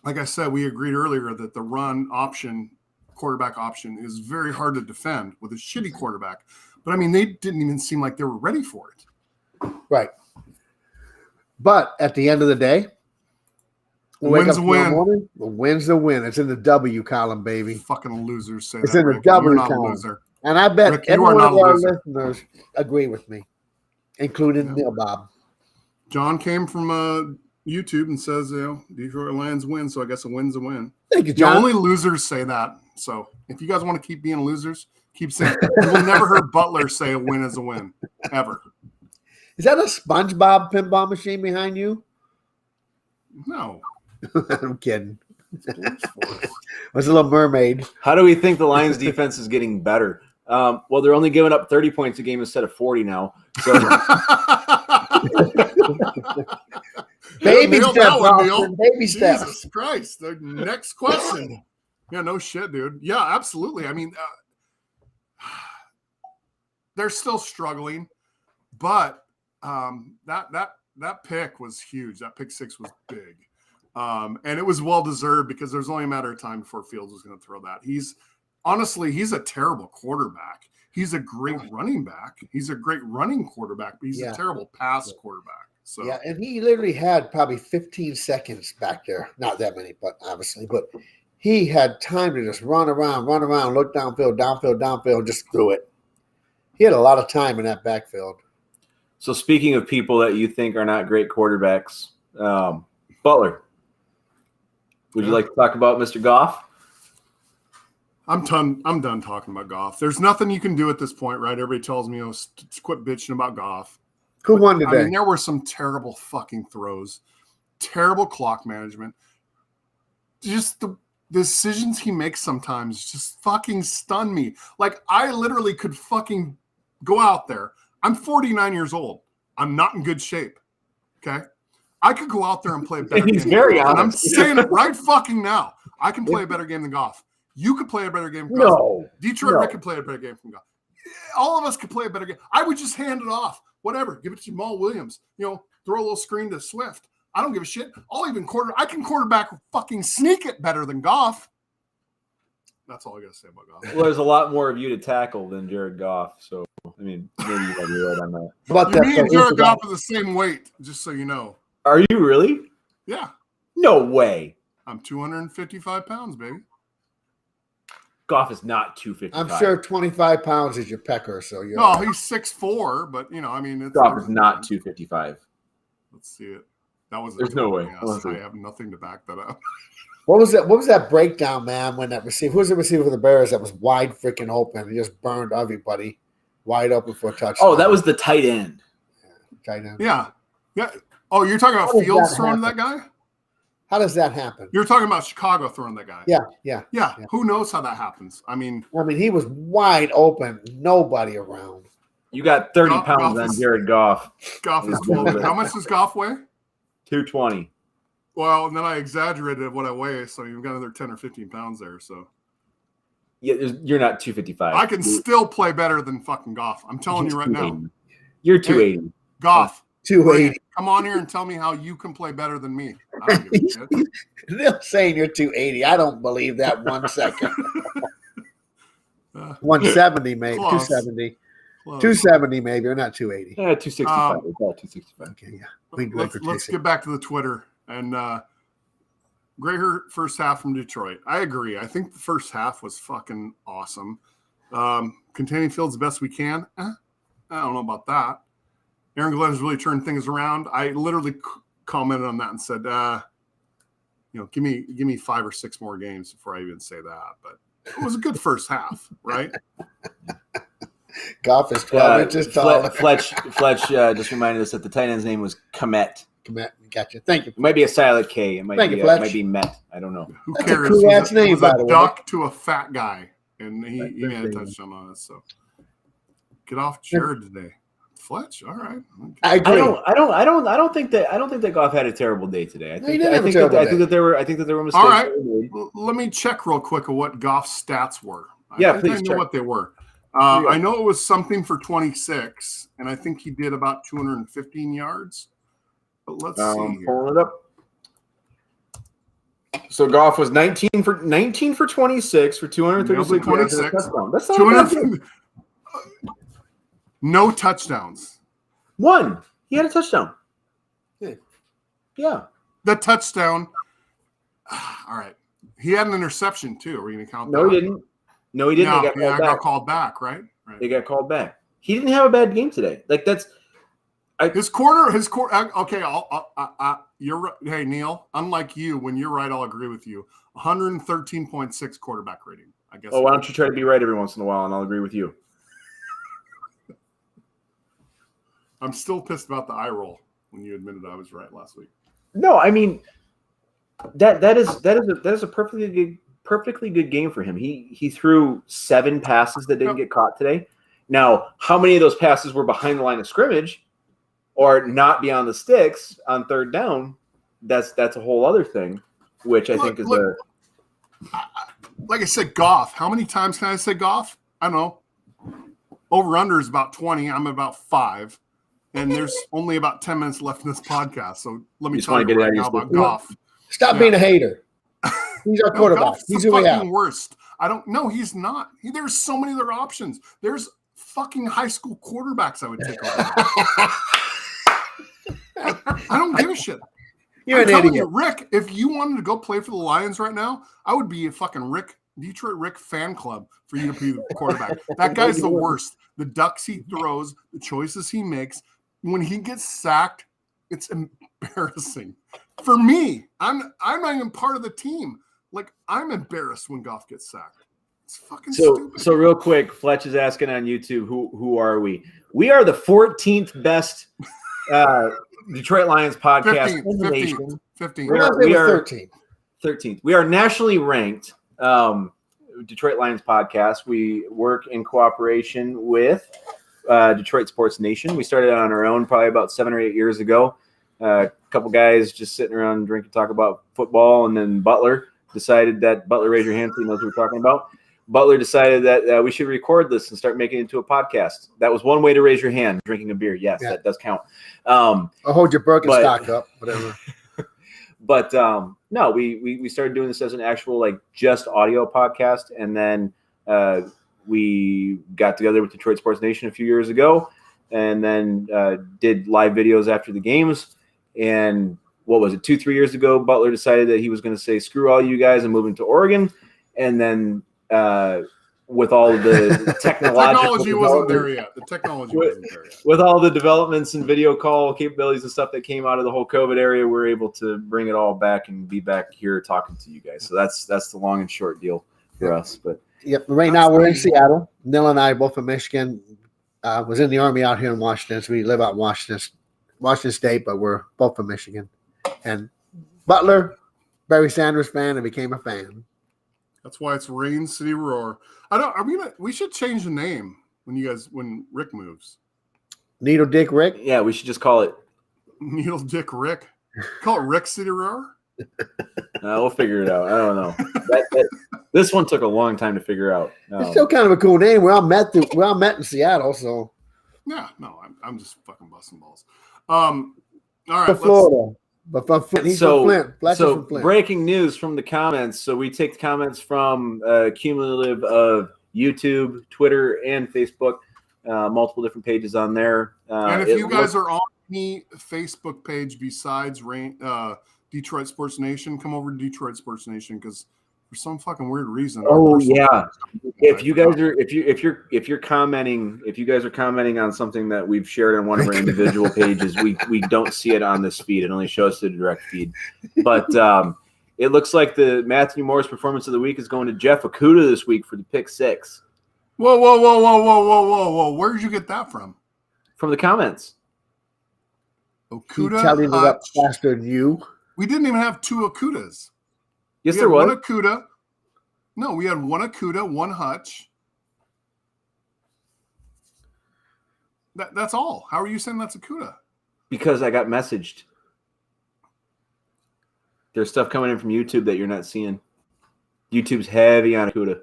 [SPEAKER 1] Like I said, we agreed earlier that the run option, quarterback option, is very hard to defend with a shitty quarterback. But I mean, they didn't even seem like they were ready for it.
[SPEAKER 3] Right. But at the end of the day,
[SPEAKER 1] the win's a win.
[SPEAKER 3] The win's a win. It's in the W column, baby.
[SPEAKER 1] Fucking losers say
[SPEAKER 3] it's
[SPEAKER 1] that.
[SPEAKER 3] It's in the
[SPEAKER 1] Rick.
[SPEAKER 3] W
[SPEAKER 1] You're not
[SPEAKER 3] column.
[SPEAKER 1] A loser.
[SPEAKER 3] And I bet
[SPEAKER 1] Rick,
[SPEAKER 3] every one of our listeners agree with me, including Neil Bob.
[SPEAKER 1] John came from YouTube and says, Detroit Lions win, so I guess a win's a win.
[SPEAKER 3] Thank you, John.
[SPEAKER 1] Only losers say that. So if you guys want to keep being losers, keep saying it. You will never heard Butler say a win is a win, ever.
[SPEAKER 3] Is that a SpongeBob pinball machine behind you?
[SPEAKER 1] No.
[SPEAKER 3] I'm kidding. It was a Little Mermaid.
[SPEAKER 2] How do we think the Lions defense is getting better? Well, they're only giving up 30 points a game instead of 40 now. So
[SPEAKER 3] baby steps, baby steps.
[SPEAKER 1] Jesus Christ. The next question. Yeah, no shit, dude. Yeah, absolutely. I mean, they're still struggling, but that pick was huge. That pick six was big. And it was well-deserved because there's only a matter of time before Fields was going to throw that. He's a terrible quarterback. He's a great running back. He's a great running quarterback, but he's a terrible pass quarterback. So
[SPEAKER 3] yeah, and he literally had probably 15 seconds back there. Not that many, but obviously. But he had time to just run around, look downfield, and just threw it. He had a lot of time in that backfield.
[SPEAKER 2] So speaking of people that you think are not great quarterbacks, Butler, would you like to talk about Mr. Goff?
[SPEAKER 1] I'm done talking about Goff. There's nothing you can do at this point, right? Everybody tells me, quit bitching about Goff.
[SPEAKER 3] Who won today?
[SPEAKER 1] I mean, there were some terrible fucking throws, terrible clock management. Just the decisions he makes sometimes just fucking stun me. Like, I literally could fucking go out there. I'm 49 years old. I'm not in good shape. Okay? I could go out there and play a better game.
[SPEAKER 2] He's very honest.
[SPEAKER 1] And I'm saying it right fucking now. I can play a better game than Goff. You could play a better game than Goff.
[SPEAKER 3] No.
[SPEAKER 1] Detroit Rick could play a better game than Goff. All of us could play a better game. I would just hand it off. Whatever. Give it to Jamal Williams. Throw a little screen to Swift. I don't give a shit. I can quarterback fucking sneak it better than Goff. That's all I got to say about Goff.
[SPEAKER 2] Well, there's a lot more of you to tackle than Jared Goff. So, I mean, maybe you might be right on that.
[SPEAKER 3] But
[SPEAKER 1] me and Jared Goff are the same weight, just so you know.
[SPEAKER 2] Are you really?
[SPEAKER 1] Yeah.
[SPEAKER 2] No way.
[SPEAKER 1] I'm 255 pounds, baby.
[SPEAKER 2] Goff is not 255.
[SPEAKER 3] I'm sure 25 pounds is your pecker, so you're
[SPEAKER 1] no, he's 6'4", but I mean, it's
[SPEAKER 2] Goff is not 255.
[SPEAKER 1] Let's see it. That was
[SPEAKER 2] there's no way.
[SPEAKER 1] I have nothing to back that up.
[SPEAKER 3] What was that breakdown, man, when that receiver, who was the receiver for the Bears that was wide freaking open? He just burned everybody wide open for a touchdown.
[SPEAKER 2] Oh, that was the tight end.
[SPEAKER 3] Tight end.
[SPEAKER 1] Yeah. Oh, you're talking about Fields throwing that guy?
[SPEAKER 3] How does that happen?
[SPEAKER 1] You're talking about Chicago throwing that guy.
[SPEAKER 3] Yeah.
[SPEAKER 1] Who knows how that happens? I mean,
[SPEAKER 3] he was wide open, nobody around.
[SPEAKER 2] You got 30 pounds on Jared Goff.
[SPEAKER 1] Goff is 12. How much does Goff weigh?
[SPEAKER 2] 220.
[SPEAKER 1] Well, and then I exaggerated what I weigh, so you've got another 10 or 15 pounds there. So
[SPEAKER 2] yeah, you're not 255.
[SPEAKER 1] I can still play better than fucking Goff. I'm telling you right now.
[SPEAKER 2] You're 280.
[SPEAKER 1] Hey, Goff.
[SPEAKER 3] 280.
[SPEAKER 1] Come on here and tell me how you can play better than me. I don't give a shit.
[SPEAKER 3] They're saying you're 280. I don't believe that 1 second. 170 maybe.
[SPEAKER 1] Close.
[SPEAKER 3] 270.
[SPEAKER 1] Close.
[SPEAKER 3] 270 maybe, or not 280.
[SPEAKER 2] 265. It's all 265.
[SPEAKER 3] Okay, yeah.
[SPEAKER 1] Let's get back to the Twitter. And great first half from Detroit. I agree. I think the first half was fucking awesome. Containing Fields the best we can. I don't know about that. Aaron Glenn has really turned things around. I literally commented on that and said, give me 5 or 6 more games before I even say that. But it was a good first half, right?
[SPEAKER 3] Goff is 12 inches tall.
[SPEAKER 2] Fletch just reminded us that the tight end's name was Komet.
[SPEAKER 3] Gotcha. Thank you.
[SPEAKER 2] It might be a silent K. It might
[SPEAKER 3] Thank
[SPEAKER 2] be
[SPEAKER 3] you, Fletch.
[SPEAKER 2] might be Met. I don't know.
[SPEAKER 1] Who
[SPEAKER 3] That's a
[SPEAKER 1] cares?
[SPEAKER 3] cool-ass
[SPEAKER 1] It
[SPEAKER 3] name,
[SPEAKER 1] was
[SPEAKER 3] by
[SPEAKER 1] a
[SPEAKER 3] the way.
[SPEAKER 1] duck to a fat guy, and he made a touchdown on us. So get off Jared today, Fletch. All right. Okay.
[SPEAKER 3] I agree.
[SPEAKER 2] I don't think that Goff had a terrible day today. I think that there were mistakes.
[SPEAKER 1] All right. Let me check real quick of what Goff's stats were.
[SPEAKER 2] Yeah,
[SPEAKER 1] I
[SPEAKER 2] please
[SPEAKER 1] know
[SPEAKER 2] check.
[SPEAKER 1] what they were. I know it was something for 26, and I think he did about 215 yards. But let's see here.
[SPEAKER 2] Pulling it up. So Goff was 19 for 26 for 236 yards and a touchdown. That's not
[SPEAKER 1] 200. No touchdowns.
[SPEAKER 2] One. He had a touchdown. Yeah.
[SPEAKER 1] The touchdown. All right. He had an interception too. Are we going to count that?
[SPEAKER 2] No, he didn't.
[SPEAKER 1] No,
[SPEAKER 2] They
[SPEAKER 1] got called back, right?
[SPEAKER 2] They got called back. He didn't have a bad game today. Like that's
[SPEAKER 1] his corner. Okay, you're right. Hey Neil, unlike you, when you're right, I'll agree with you. 113.6 quarterback rating. I guess.
[SPEAKER 2] Oh, why don't you try to be right every once in a while, and I'll agree with you.
[SPEAKER 1] I'm still pissed about the eye roll when you admitted I was right last week.
[SPEAKER 2] No, I mean that is a perfectly good game for him. He threw 7 passes that didn't get caught today. Now, how many of those passes were behind the line of scrimmage or not beyond the sticks on third down? That's a whole other thing, which I think is
[SPEAKER 1] like I said, Goff. How many times can I say Goff? I don't know. Over under is about 20. I'm about 5. And there's only about 10 minutes left in this podcast. So let me tell you right now about Goff.
[SPEAKER 3] Stop being a hater. He's our quarterback. He's who we have.
[SPEAKER 1] Worst. I don't know. He's not. There's so many other options. There's fucking high school quarterbacks I would take over. I don't give a shit.
[SPEAKER 3] You're an idiot.
[SPEAKER 1] You, Rick, if you wanted to go play for the Lions right now, I would be a fucking Detroit Rick fan club for you to be the quarterback. That guy's the worst. The ducks he throws, the choices he makes. When he gets sacked, it's embarrassing. For me, I'm not even part of the team. Like, I'm embarrassed when Goff gets sacked. It's fucking stupid.
[SPEAKER 2] So real quick, Fletch is asking on YouTube, who are we? We are the 14th best Detroit Lions podcast in the nation.
[SPEAKER 1] 15th.
[SPEAKER 3] We are 13th.
[SPEAKER 2] 13th. We are nationally ranked Detroit Lions podcast. We work in cooperation with Detroit Sports Nation. We started on our own probably about 7 or 8 years ago. A couple guys just sitting around drinking, talk about football, and then Butler decided that raise your hand so he knows what we're talking about. Butler decided that we should record this and start making it into a podcast. That was one way to raise your hand, drinking a beer. Yes, that does count.
[SPEAKER 3] I'll hold your Birkenstock up, whatever.
[SPEAKER 2] But no, we started doing this as an actual like just audio podcast, and then we got together with Detroit Sports Nation a few years ago, and then did live videos after the games. And what was it, 2-3 years ago, Butler decided that he was going to say, screw all you guys and move into Oregon. And then with all the
[SPEAKER 1] technology wasn't there yet. The technology wasn't there yet.
[SPEAKER 2] With all the developments and video call capabilities and stuff that came out of the whole COVID area, we're able to bring it all back and be back here talking to you guys. So that's the long and short deal for us. But
[SPEAKER 3] yep. Right now we're in Seattle. Neil and I are both from Michigan. Was in the Army out here in Washington. So we live out in Washington State, but we're both from Michigan. And Butler, Barry Sanders fan, and became a fan.
[SPEAKER 1] That's why it's Rain City Roar. We should change the name when Rick moves.
[SPEAKER 3] Needle Dick Rick?
[SPEAKER 2] Yeah, we should just call it
[SPEAKER 1] Needle Dick Rick. Call it Rick City Roar?
[SPEAKER 2] We'll figure it out. I don't know. This one took a long time to figure out.
[SPEAKER 3] It's still kind of a cool name. We're all met in Seattle, so.
[SPEAKER 1] Yeah, no, I'm just fucking busting balls. All right.
[SPEAKER 3] Florida. But he's from Flint. Fletch is from Flint.
[SPEAKER 2] Breaking news from the comments. So we take the comments from cumulative of YouTube, Twitter, and Facebook. Multiple different pages on there.
[SPEAKER 1] And if you guys are on any Facebook page besides Detroit Sports Nation, come over to Detroit Sports Nation because for some fucking weird reason.
[SPEAKER 2] Oh yeah. If you guys are if you're commenting, if you guys are commenting on something that we've shared on one of our individual pages, we don't see it on this feed. It only shows the direct feed. But it looks like the Matthew Morris performance of the week is going to Jeff Okuda this week for the pick 6.
[SPEAKER 1] Whoa, whoa, whoa, whoa, whoa, whoa, whoa, whoa. Where did you get that from?
[SPEAKER 2] From the comments.
[SPEAKER 3] He
[SPEAKER 1] Okuda,
[SPEAKER 3] tallied it up
[SPEAKER 1] Hutch.
[SPEAKER 3] faster than you.
[SPEAKER 1] We didn't even have two Okudas.
[SPEAKER 2] Yes,
[SPEAKER 1] We
[SPEAKER 2] there
[SPEAKER 1] had
[SPEAKER 2] was.
[SPEAKER 1] one Okuda. No, we had one Okuda, one Hutch. That's all. How are you saying that's Okuda?
[SPEAKER 2] Because I got messaged. There's stuff coming in from YouTube that you're not seeing. YouTube's heavy on Akuda.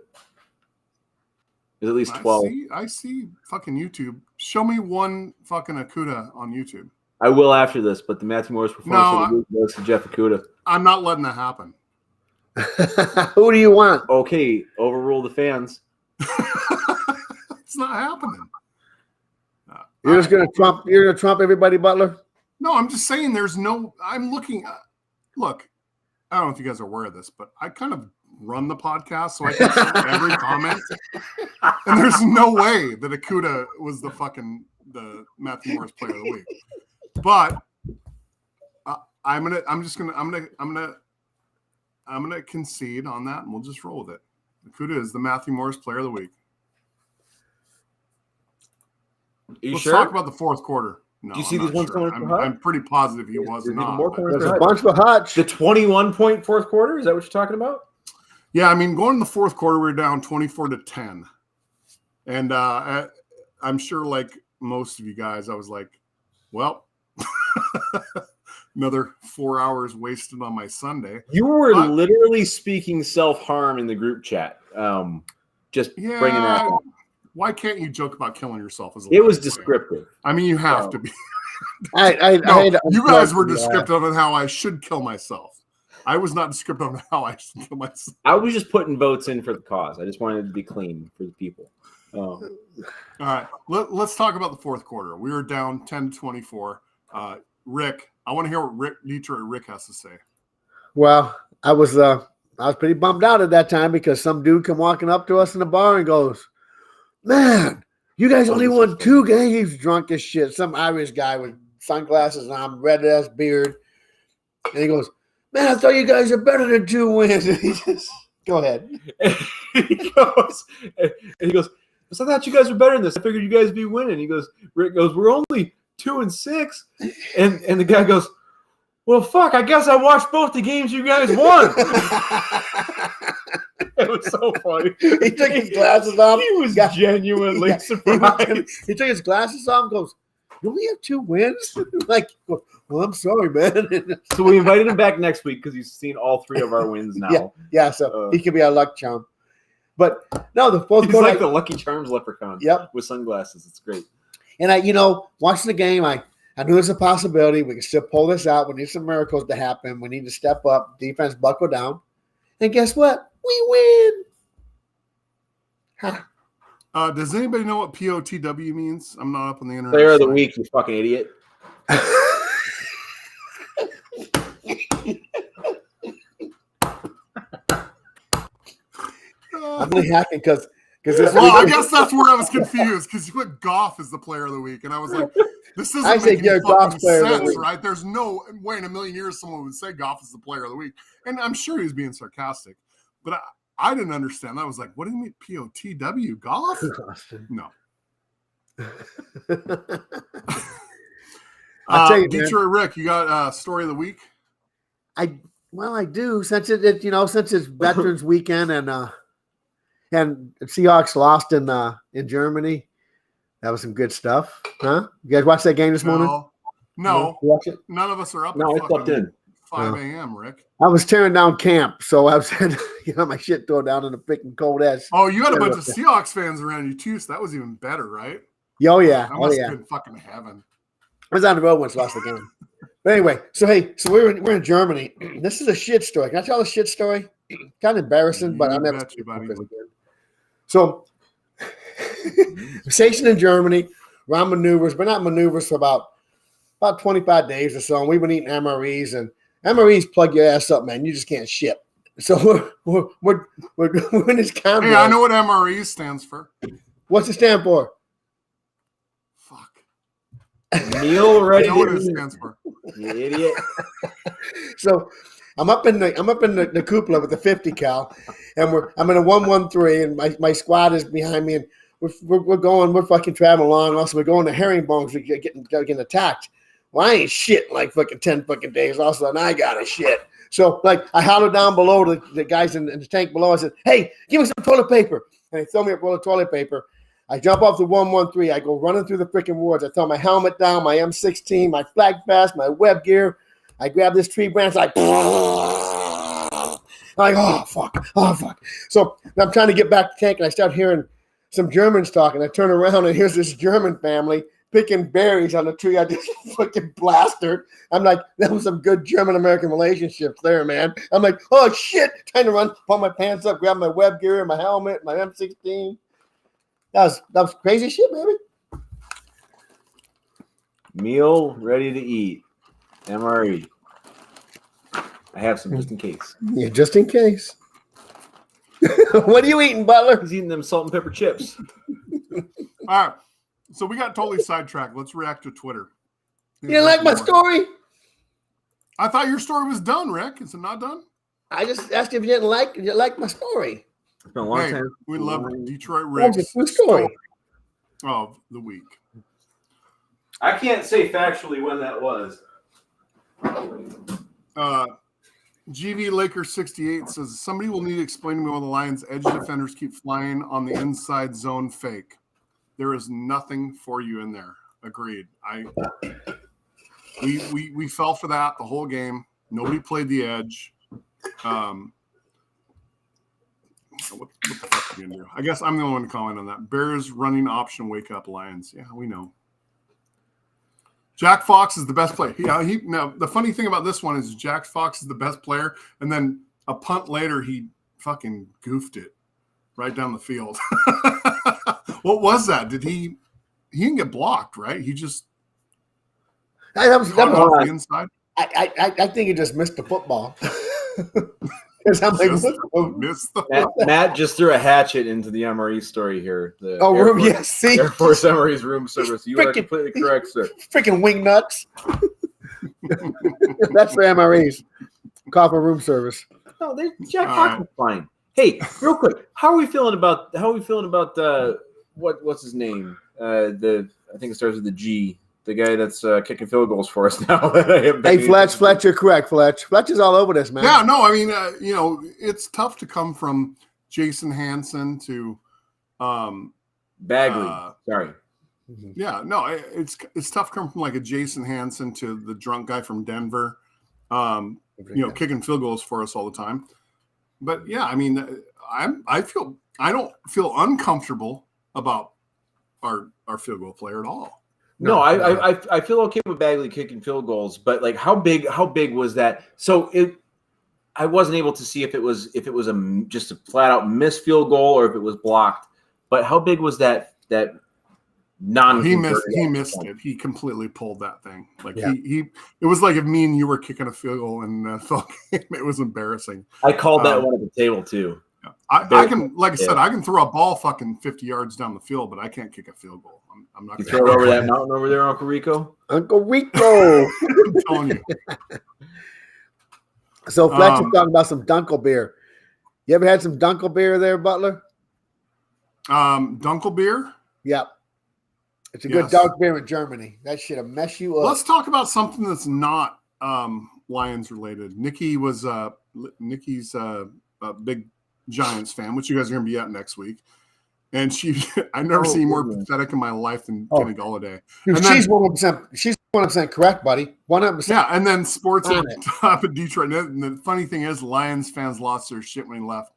[SPEAKER 2] There's at least 12.
[SPEAKER 1] I see fucking YouTube. Show me one fucking Okuda on YouTube.
[SPEAKER 2] I will after this, but the Matthew Morris performance of the week goes to Jeff Okuda.
[SPEAKER 1] I'm not letting that happen.
[SPEAKER 3] Who do you want?
[SPEAKER 2] Okay, overrule the fans.
[SPEAKER 1] It's not happening.
[SPEAKER 3] You're just gonna trump. You're gonna trump everybody, Butler.
[SPEAKER 1] No, I'm just saying there's no. I'm looking. Look, I don't know if you guys are aware of this, but I kind of run the podcast, so I can see every comment. And there's no way that Okuda was the Matthew Morris Player of the Week. But I'm gonna concede on that, and we'll just roll with it. Okuda is the Matthew Morris Player of the Week. Let's
[SPEAKER 2] sure?
[SPEAKER 1] talk about the fourth quarter. No,
[SPEAKER 2] Do you see
[SPEAKER 1] I'm
[SPEAKER 2] these
[SPEAKER 1] not
[SPEAKER 2] ones
[SPEAKER 1] sure.
[SPEAKER 2] coming from Hutch?
[SPEAKER 1] I'm pretty positive he was
[SPEAKER 2] There's
[SPEAKER 1] not.
[SPEAKER 2] even more
[SPEAKER 1] but-
[SPEAKER 2] coming
[SPEAKER 3] There's
[SPEAKER 2] from
[SPEAKER 3] a
[SPEAKER 2] Hutch.
[SPEAKER 3] bunch for Hutch.
[SPEAKER 2] The 21-point fourth quarter? Is that what you're talking about?
[SPEAKER 1] Yeah, I mean, going in the fourth quarter, we were down 24-10. And I'm sure, like most of you guys, I was like, well, another 4 hours wasted on my Sunday.
[SPEAKER 2] You were literally speaking self-harm in the group chat. Just bringing that up.
[SPEAKER 1] Why can't you joke about killing yourself?
[SPEAKER 2] It was descriptive.
[SPEAKER 1] I mean, you have to be.
[SPEAKER 3] You
[SPEAKER 1] guys were descriptive on how I should kill myself. I was not descriptive on how I should kill myself.
[SPEAKER 2] I was just putting votes in for the cause. I just wanted it to be clean for the people.
[SPEAKER 1] All right, let's talk about the fourth quarter. We were down 10-24. Rick, I want to hear what Detroit Rick has to say.
[SPEAKER 3] Well, I was pretty bummed out at that time because some dude come walking up to us in the bar and goes, "Man, you guys only won 2 games." He's drunk as shit. Some Irish guy with sunglasses on, red ass beard, and he goes, "Man, I thought you guys are better than 2 wins." And he just go ahead.
[SPEAKER 2] he goes, "I thought you guys were better than this. I figured you guys would be winning." Rick goes, "We're only 2-6," and the guy goes, "Well, fuck, I guess I watched both the games you guys won." It was so funny.
[SPEAKER 3] He took his glasses off.
[SPEAKER 2] He was genuinely surprised.
[SPEAKER 3] He took his glasses off and goes, "You only have 2 wins?" Like, well, I'm sorry, man.
[SPEAKER 2] So we invited him back next week because he's seen all 3 of our wins now.
[SPEAKER 3] Yeah, so he could be our luck charm. But no, the fourth
[SPEAKER 2] He's
[SPEAKER 3] quarter,
[SPEAKER 2] like the Lucky Charms leprechaun.
[SPEAKER 3] Yep.
[SPEAKER 2] With sunglasses. It's great.
[SPEAKER 3] and watching the game, I knew there's a possibility we can still pull this out. We need some miracles to happen. We need to step up. Defense buckle down. And guess what? We win. Huh.
[SPEAKER 1] Does anybody know what POTW means? I'm not up on the internet.
[SPEAKER 2] Player of the week, you fucking idiot.
[SPEAKER 3] I'm really happy because this
[SPEAKER 1] Well, I
[SPEAKER 3] week-
[SPEAKER 1] guess that's where I was confused because you put Goff as the player of the week, and I was like, "This
[SPEAKER 3] I
[SPEAKER 1] doesn't
[SPEAKER 3] say
[SPEAKER 1] make any
[SPEAKER 3] Jared Goff's
[SPEAKER 1] fucking
[SPEAKER 3] player of the
[SPEAKER 1] sense,
[SPEAKER 3] week.
[SPEAKER 1] right?" There's no way in a million years someone would say Goff is the player of the week, and I'm sure he was being sarcastic, but I didn't understand. I was like, "What do you mean POTW? Goff?" No.
[SPEAKER 3] I'll tell you, man.
[SPEAKER 1] Detroit Rick, you got story of the week?
[SPEAKER 3] I do since since it's Veterans Weekend and Seahawks lost in Germany. That was some good stuff, huh? You guys watch that game this morning?
[SPEAKER 1] No.
[SPEAKER 3] You watch it?
[SPEAKER 1] None of us are up.
[SPEAKER 2] No,
[SPEAKER 1] at
[SPEAKER 2] I slept in.
[SPEAKER 1] 5 a.m. Rick.
[SPEAKER 3] I was tearing down camp, so I was had my shit thrown down in the freaking cold ass.
[SPEAKER 1] Oh, you had a bunch of Seahawks fans around you too, so that was even better, right?
[SPEAKER 3] Oh yeah,
[SPEAKER 1] That must have been fucking heaven.
[SPEAKER 3] I was on the road once, lost the game. But anyway, so we're in Germany. This is a shit story. Can I tell the shit story? Kind of embarrassing, but I'll never
[SPEAKER 1] bet you, buddy.
[SPEAKER 3] again. So, stationed in Germany, we're on maneuvers. We're not maneuvers for about 25 days or so. And we've been eating MREs, and MREs plug your ass up, man. You just can't ship. So we're in this convoy.
[SPEAKER 1] Hey, I know what MRE stands for.
[SPEAKER 3] What's it stand for?
[SPEAKER 1] Fuck.
[SPEAKER 2] Meal
[SPEAKER 1] I
[SPEAKER 2] ready.
[SPEAKER 1] know what it stands for.
[SPEAKER 2] You idiot.
[SPEAKER 3] So I'm up in the cupola with the 50 cal, and I'm in a 113, and my squad is behind me, and we're fucking traveling along. Also, we're going to herringbones. We're getting attacked. Well, I ain't shit in like fucking 10 fucking days. All of a sudden, I got a shit. So, like, I hollered down below to the guys in the tank below. I said, hey, give me some toilet paper. And they throw me a roll of toilet paper. I jump off the 113. I go running through the freaking woods. I throw my helmet down, my M16, my flag vest, my web gear. I grab this tree branch, like, I'm like, oh, fuck. So I'm trying to get back to the tank, and I start hearing some Germans talking. I turn around, and here's this German family picking berries on the tree. I just fucking blasted. I'm like, that was some good German-American relationships there, man. I'm like, oh, shit. Trying to run, pull my pants up, grab my web gear, my helmet, my M16. That was crazy shit, baby.
[SPEAKER 2] Meal ready to eat. MRE. I have some just in case.
[SPEAKER 3] Yeah, just in case. What are you eating, Butler?
[SPEAKER 2] He's eating them salt and pepper chips.
[SPEAKER 1] All right. So we got totally sidetracked. Let's react to Twitter.
[SPEAKER 3] You didn't like my story?
[SPEAKER 1] I thought your story was done, Rick. Is it not done?
[SPEAKER 3] I just asked if you didn't like my story.
[SPEAKER 2] It's been a long
[SPEAKER 1] Hey,
[SPEAKER 2] time.
[SPEAKER 1] we love Detroit Rick's
[SPEAKER 3] Good story.
[SPEAKER 1] of the week.
[SPEAKER 2] I can't say factually when that was.
[SPEAKER 1] GV Laker 68 says somebody will need to explain to me why the Lions edge defenders keep flying on the inside zone fake. There is nothing for you in there. Agreed. We fell for that the whole game. Nobody played the edge. What the fuck are you gonna do? I guess I'm the only one to comment on that. Bears running option, wake up Lions. Yeah, we know. Jack Fox is the best player. Now the funny thing about this one is Jack Fox is the best player, and then a punt later he fucking goofed it right down the field. What was that? Did he didn't get blocked, right? He just
[SPEAKER 3] That was
[SPEAKER 1] off the inside.
[SPEAKER 3] I think he just missed the football. I'm like,
[SPEAKER 1] Missed the
[SPEAKER 2] Matt just threw a hatchet into the MRE story here. The
[SPEAKER 3] see?
[SPEAKER 2] Air Force MRE's room service. You are completely correct, sir.
[SPEAKER 3] Freaking wing nuts. That's for MREs. Call for room service.
[SPEAKER 2] No, Jack Fox is fine. Hey, real quick, how are we feeling about what's his name? I think it starts with the G. The guy that's kicking field goals for us now.
[SPEAKER 3] Hey, Fletch, you're correct, Fletch. Fletch is all over this, man.
[SPEAKER 1] Yeah, no, I mean, it's tough to come from Jason Hansen to
[SPEAKER 2] Bagley. Sorry.
[SPEAKER 1] Yeah, no, it's tough to come from like a Jason Hansen to the drunk guy from Denver, kicking field goals for us all the time. But yeah, I mean, I don't feel uncomfortable about our field goal player at all.
[SPEAKER 2] No, I feel okay with Bagley kicking field goals, but like how big was that? So I wasn't able to see if it was just a flat out missed field goal or if it was blocked. But how big was that non?
[SPEAKER 1] He missed it. He completely pulled that thing. Like it was like if me and you were kicking a field goal and it was embarrassing.
[SPEAKER 2] I called that one at the table too.
[SPEAKER 1] Yeah. I can, like I said, I can throw a ball fucking 50 yards down the field, but I can't kick a field goal. I'm not.
[SPEAKER 2] You throw it over that mountain over there, Uncle Rico.
[SPEAKER 3] Uncle Rico.
[SPEAKER 1] I'm telling you.
[SPEAKER 3] So Fletcher's talking about some Dunkel beer. You ever had some Dunkel beer there, Butler?
[SPEAKER 1] Dunkel beer?
[SPEAKER 3] Yep. It's a good dark beer in Germany. That shit'll mess you up.
[SPEAKER 1] Let's talk about something that's not Lions related. Nikki's a big Giants fan, which you guys are going to be at next week. And I've never seen more pathetic in my life than Kenny Golladay.
[SPEAKER 3] She's 100%. She's 100% correct, buddy. 100%.
[SPEAKER 1] Yeah, and then sports at top of Detroit. And the funny thing is, Lions fans lost their shit when he left.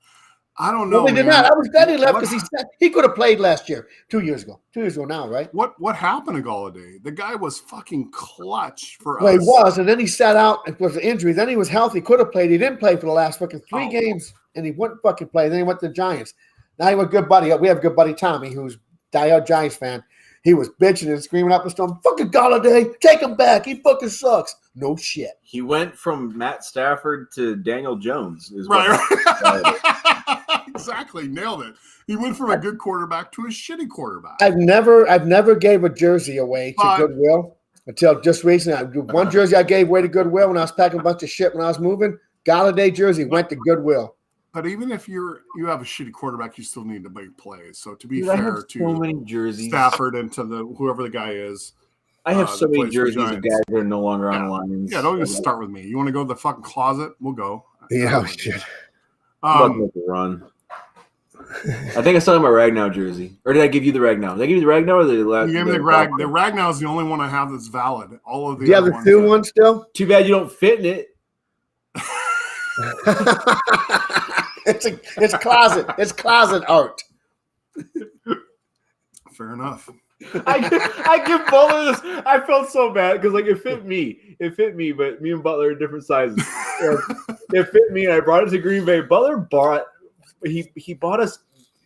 [SPEAKER 1] I don't know.
[SPEAKER 3] No, they did not. I was glad he left because he could have played last year, 2 years ago. 2 years ago now, right?
[SPEAKER 1] What happened to Golladay? The guy was fucking clutch for us.
[SPEAKER 3] Well, he was, and then he sat out with the injury. Then he was healthy, could have played. He didn't play for the last fucking three games, and he wouldn't fucking play. Then he went to the Giants. Now he was a good buddy. We have a good buddy, Tommy, who's diehard Giants fan. He was bitching and screaming up the storm, fucking Golladay, take him back. He fucking sucks. No shit.
[SPEAKER 2] He went from Matt Stafford to Daniel Jones.
[SPEAKER 1] Right. Exactly. Nailed it. He went from a good quarterback to a shitty quarterback.
[SPEAKER 3] I've never gave a jersey away to Goodwill until just recently. One jersey I gave away to Goodwill when I was packing a bunch of shit when I was moving. Golladay jersey went to Goodwill.
[SPEAKER 1] But even if you have a shitty quarterback, you still need to make plays. So to be
[SPEAKER 2] Dude, I
[SPEAKER 1] fair
[SPEAKER 2] have
[SPEAKER 1] to
[SPEAKER 2] so many jerseys.
[SPEAKER 1] Stafford and to the whoever the guy is,
[SPEAKER 2] I have so
[SPEAKER 1] that
[SPEAKER 2] many
[SPEAKER 1] plays for
[SPEAKER 2] jerseys of
[SPEAKER 1] Giants.
[SPEAKER 2] guys that are no longer on the Lions.
[SPEAKER 1] Yeah, don't even start with me. You want to go to the fucking closet? We'll go.
[SPEAKER 3] Yeah, we should.
[SPEAKER 2] I'm about to make a run. I think I still have my Ragnow jersey. Or did I give you the Ragnow? Did I give you the Ragnow or the
[SPEAKER 1] you gave me the Rag? The Ragnow is the only one I have that's valid. All of the
[SPEAKER 3] Do you have
[SPEAKER 1] other
[SPEAKER 3] the
[SPEAKER 1] ones
[SPEAKER 3] two one still?
[SPEAKER 2] Too bad you don't fit in it.
[SPEAKER 3] It's closet. It's closet art.
[SPEAKER 1] Fair enough.
[SPEAKER 2] I give Butler this. I felt so bad because like it fit me, but me and Butler are different sizes. It fit me, and I brought it to Green Bay. Butler bought us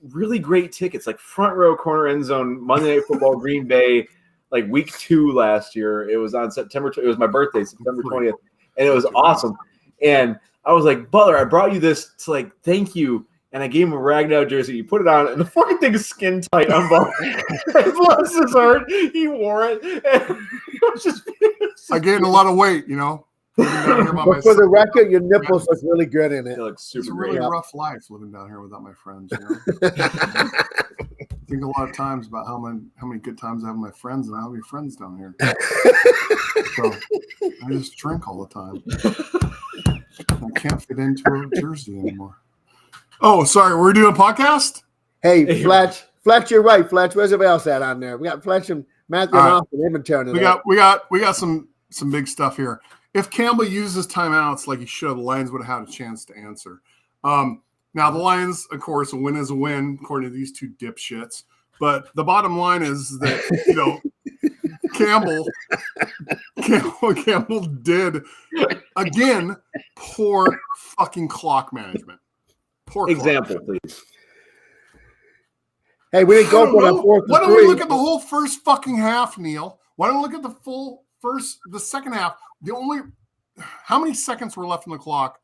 [SPEAKER 2] really great tickets, like front row, corner end zone, Monday Night Football, Green Bay, like week 2 last year. It was on September. It was my birthday, September 20th, and it was awesome. And I was like, Butler, I brought you this to like thank you. And I gave him a Ragnow jersey. He put it on, and the fucking thing is skin tight on Butler. Bless his heart. He wore it. And it was just
[SPEAKER 1] I gained a lot of weight, you know.
[SPEAKER 3] But for the record, your nipples look really good in it.
[SPEAKER 2] It looks super
[SPEAKER 1] It's a really
[SPEAKER 2] great.
[SPEAKER 1] rough life living down here without my friends. You know? I think a lot of times about how many good times I have with my friends and I have any friends down here. So I just drink all the time. I can't fit into a jersey anymore. Oh, sorry. We're doing a podcast?
[SPEAKER 3] Hey, Fletch, you're right. Fletch, where's everybody else at on there? We got Fletch and Matthew and Austin. They've been turning it up.
[SPEAKER 1] We got some big stuff here. If Campbell uses timeouts like he should, the Lions would have had a chance to answer. Now the Lions, of course, a win is a win, according to these two dipshits. But the bottom line is that, you know, Campbell did again poor fucking clock management. Poor
[SPEAKER 2] Example,
[SPEAKER 1] clock.
[SPEAKER 2] please.
[SPEAKER 3] Hey, we didn't go for that fourth.
[SPEAKER 1] Why don't we look at the whole first fucking half, Neil? Why don't we look at the second half? How many seconds were left on the clock?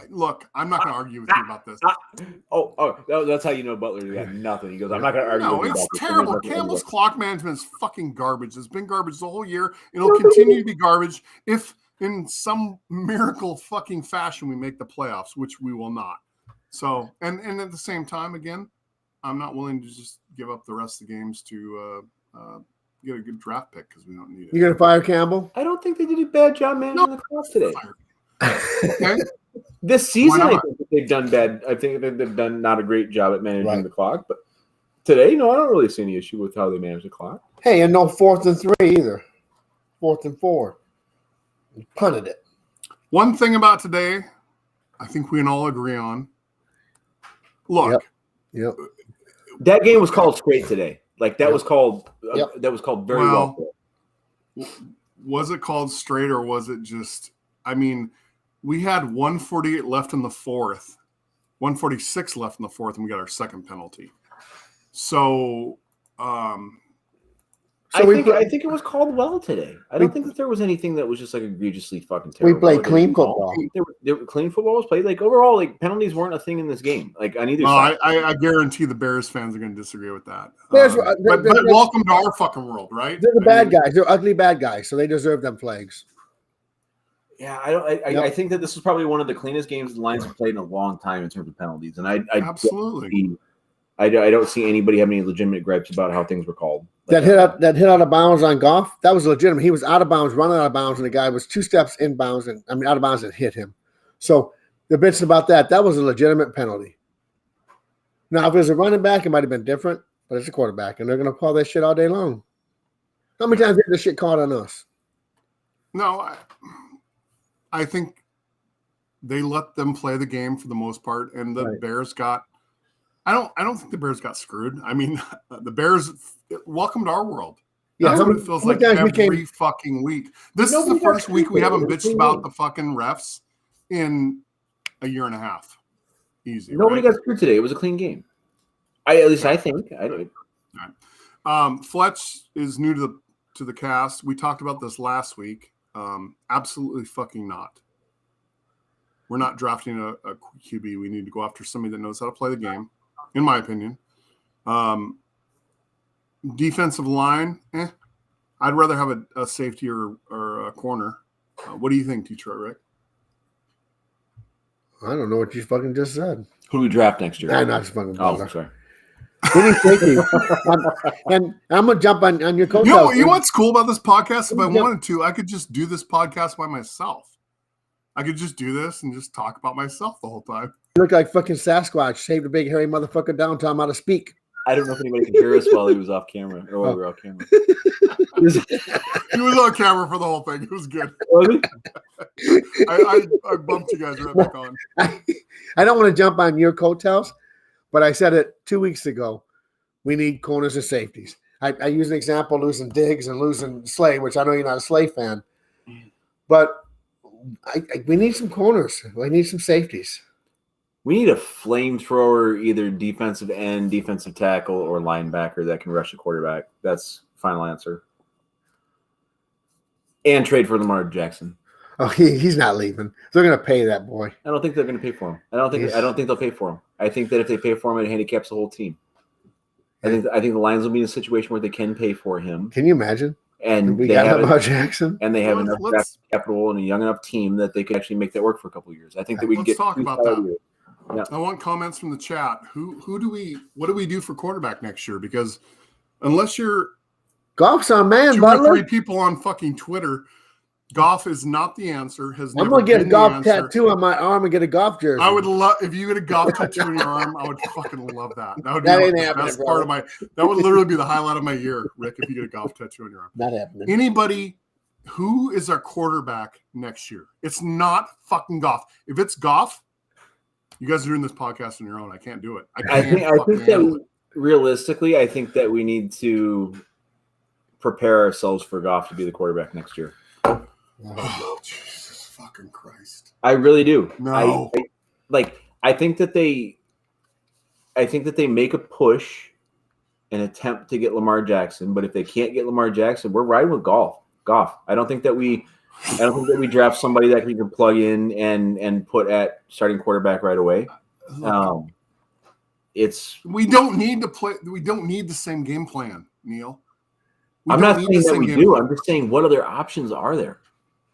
[SPEAKER 1] Look, I'm not going to argue with you about this.
[SPEAKER 2] That's how you know Butler got nothing. He goes, I'm not going to argue with you about
[SPEAKER 1] it's
[SPEAKER 2] this.
[SPEAKER 1] terrible. Campbell's clock management is fucking garbage. It's been garbage the whole year. It'll continue to be garbage if in some miracle fucking fashion we make the playoffs, which we will not. So, and at the same time, again, I'm not willing to just give up the rest of the games to get a good draft pick because we don't need it.
[SPEAKER 3] You going to fire Campbell?
[SPEAKER 2] I don't think they did a bad job managing the clock today.
[SPEAKER 1] Okay.
[SPEAKER 2] This season, I think they've done bad. I think they've done not a great job at managing the clock. But today, no, I don't really see any issue with how they manage the clock.
[SPEAKER 3] Hey, and no 4th and 3 either. 4th and 4. You punted it.
[SPEAKER 1] One thing about today, I think we can all agree on. Look.
[SPEAKER 3] Yep.
[SPEAKER 2] That game was called straight today. Like that was called. That was called very well.
[SPEAKER 1] Was it called straight or was it just? I mean, we had 148 left in the fourth, 146 left in the fourth, and we got our second penalty. So,
[SPEAKER 2] I think it was called well today. I don't think that there was anything that was just like egregiously fucking terrible.
[SPEAKER 3] We played clean football.
[SPEAKER 2] Clean football was played. Like overall, like penalties weren't a thing in this game. Like on either side.
[SPEAKER 1] I guarantee the Bears fans are going to disagree with that.
[SPEAKER 3] But
[SPEAKER 1] welcome to our fucking world, right?
[SPEAKER 3] They're the bad guys. They're ugly bad guys, so they deserve them flags.
[SPEAKER 2] Yeah, I think that this was probably one of the cleanest games the Lions have played in a long time in terms of penalties, and I
[SPEAKER 1] absolutely.
[SPEAKER 2] I don't see anybody having any legitimate gripes about how things were called.
[SPEAKER 3] That hit out of bounds on Goff, that was legitimate. He was out of bounds, running out of bounds, and the guy was 2 steps in bounds, out of bounds and hit him. So the bitch about that was a legitimate penalty. Now, if it was a running back, it might have been different, but it's a quarterback, and they're going to call that shit all day long. How many times did this shit called on us?
[SPEAKER 1] No, I think they let them play the game for the most part, and the Bears got. I don't think the Bears got screwed. I mean, the Bears welcome to our world.
[SPEAKER 3] Yeah,
[SPEAKER 1] that's what it feels like every fucking week. This is the first week we haven't bitched about the fucking refs in a year and a half. Easy.
[SPEAKER 2] Nobody got screwed today. It was a clean game. At least I think.
[SPEAKER 1] All right. Fletch is new to the cast. We talked about this last week. Absolutely fucking not. We're not drafting a QB. We need to go after somebody that knows how to play the game, in my opinion. Defensive line, I'd rather have a safety or a corner. What do you think, Detroit Rick?
[SPEAKER 3] I don't know what you fucking just said.
[SPEAKER 2] Who do we draft next year?
[SPEAKER 3] I'm not just fucking.
[SPEAKER 2] Oh, sorry.
[SPEAKER 3] We need safety. And I'm gonna jump on your coattails.
[SPEAKER 1] You know what's cool about this podcast? If I wanted to, I could just do this podcast by myself. I could just do this and just talk about myself the whole time.
[SPEAKER 3] You look like fucking Sasquatch. Saved a big hairy motherfucker down, taught him how to speak.
[SPEAKER 2] I don't know if anybody can hear us while he was off camera or while we were off camera.
[SPEAKER 1] He was on camera for the whole thing. It was good. I bumped you guys right back on.
[SPEAKER 3] I don't want to jump on your coattails, but I said it 2 weeks ago. We need corners and safeties. I use an example losing Diggs and losing Slay, which I know you're not a Slay fan, but we need some corners. We need some safeties.
[SPEAKER 2] We need a flamethrower, either defensive end, defensive tackle, or linebacker that can rush the quarterback. That's final answer. And trade for Lamar Jackson.
[SPEAKER 3] Oh, he's not leaving. They're going to pay that boy.
[SPEAKER 2] I don't think they're going to pay for him. I don't think they'll pay for him. I think that if they pay for him, it handicaps the whole team. I think the Lions will be in a situation where they can pay for him.
[SPEAKER 3] Can you imagine?
[SPEAKER 2] And
[SPEAKER 3] we got Lamar Jackson,
[SPEAKER 2] and they have enough draft capital and a young enough team that they could actually make that work for a couple of years. I think that we can get.
[SPEAKER 1] Let's talk about that.
[SPEAKER 2] Yeah.
[SPEAKER 1] I want comments from the chat. What do we do for quarterback next year? Because unless you're
[SPEAKER 3] Goff's on man,
[SPEAKER 1] 2
[SPEAKER 3] Butler.
[SPEAKER 1] or 3 people on fucking Twitter, Goff is not the answer.
[SPEAKER 3] I'm gonna get a Goff tattoo on my arm and get a Goff jersey.
[SPEAKER 1] I would love if you get a Goff tattoo on your arm. I would fucking love that. That would be
[SPEAKER 3] ain't
[SPEAKER 1] the
[SPEAKER 3] happening,
[SPEAKER 1] best
[SPEAKER 3] bro.
[SPEAKER 1] part of my. That would literally be the highlight of my year, Rick. If you get a Goff tattoo on your arm.
[SPEAKER 3] Not happening.
[SPEAKER 1] Anybody who is our quarterback next year? It's not fucking Goff. If it's Goff, you guys are doing this podcast on your own. I can't do it.
[SPEAKER 2] I think that realistically, I think that we need to prepare ourselves for Goff to be the quarterback next year.
[SPEAKER 1] Oh, Jesus fucking Christ.
[SPEAKER 2] I really do.
[SPEAKER 1] No.
[SPEAKER 2] I think that they make a push and attempt to get Lamar Jackson, but if they can't get Lamar Jackson, we're riding with Goff. I don't think that we draft somebody that we can plug in and put at starting quarterback right away.
[SPEAKER 1] We don't need to play. We don't need the same game plan, Neil.
[SPEAKER 2] I'm not saying that we do. I'm just saying, what other options are there?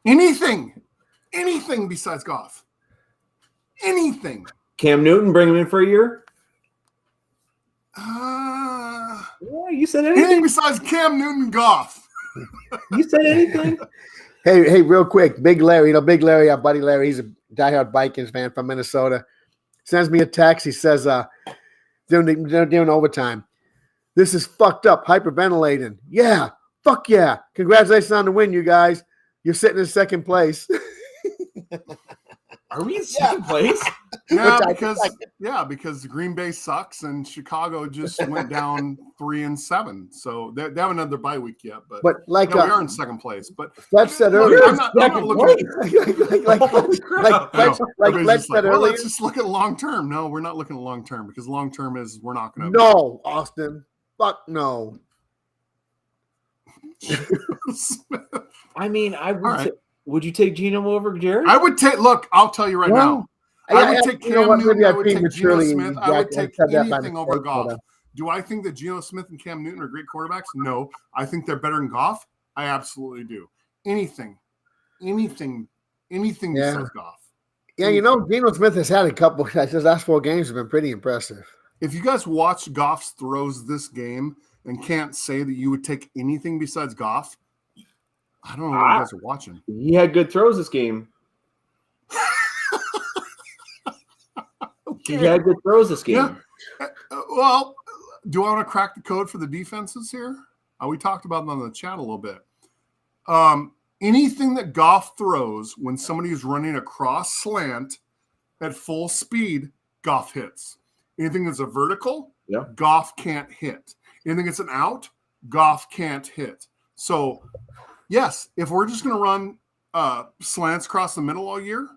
[SPEAKER 1] Anything besides Goff. Anything.
[SPEAKER 2] Cam Newton, bring him in for a year.
[SPEAKER 1] Yeah,
[SPEAKER 2] you said anything.
[SPEAKER 1] Anything besides Cam Newton, Goff.
[SPEAKER 2] You said anything.
[SPEAKER 3] Hey, real quick, Big Larry, Big Larry, our buddy Larry, he's a diehard Vikings fan from Minnesota. Sends me a text. He says, they're doing overtime. This is fucked up, hyperventilating. Yeah, fuck yeah. Congratulations on the win, you guys. You're sitting in second place.
[SPEAKER 2] Are we in second place?
[SPEAKER 1] Yeah, because Green Bay sucks and Chicago just went down 3-7. So they haven't had their bye week yet. But we are in second place. But
[SPEAKER 3] Fletch said earlier,
[SPEAKER 1] I'm not looking
[SPEAKER 3] Fletch said earlier.
[SPEAKER 1] Let's just look at long term. No, we're not looking at long term because long term is we're not going to.
[SPEAKER 3] No, Austin. Fuck no.
[SPEAKER 2] I mean, would you take Geno over Jared?
[SPEAKER 1] I would take. Look, I'll tell you right now. I would take Cam Newton. I would take Geno Smith. I would take anything over Goff. Do I think that Geno Smith and Cam Newton are great quarterbacks? No. I think they're better than Goff. I absolutely do. Anything besides Goff.
[SPEAKER 3] Yeah, Geno Smith has had a couple. His last 4 games have been pretty impressive.
[SPEAKER 1] If you guys watch Goff's throws this game and can't say that you would take anything besides Goff, I don't know what you guys are watching.
[SPEAKER 2] He had good throws this game. He had good throws this game.
[SPEAKER 1] Yeah. Well, do I want to crack the code for the defenses here? We talked about them on the chat a little bit. Anything that Goff throws when somebody is running a cross slant at full speed, Goff hits. Anything that's a vertical, Goff can't hit. Anything that's an out, Goff can't hit. So, yes, if we're just going to run slants across the middle all year,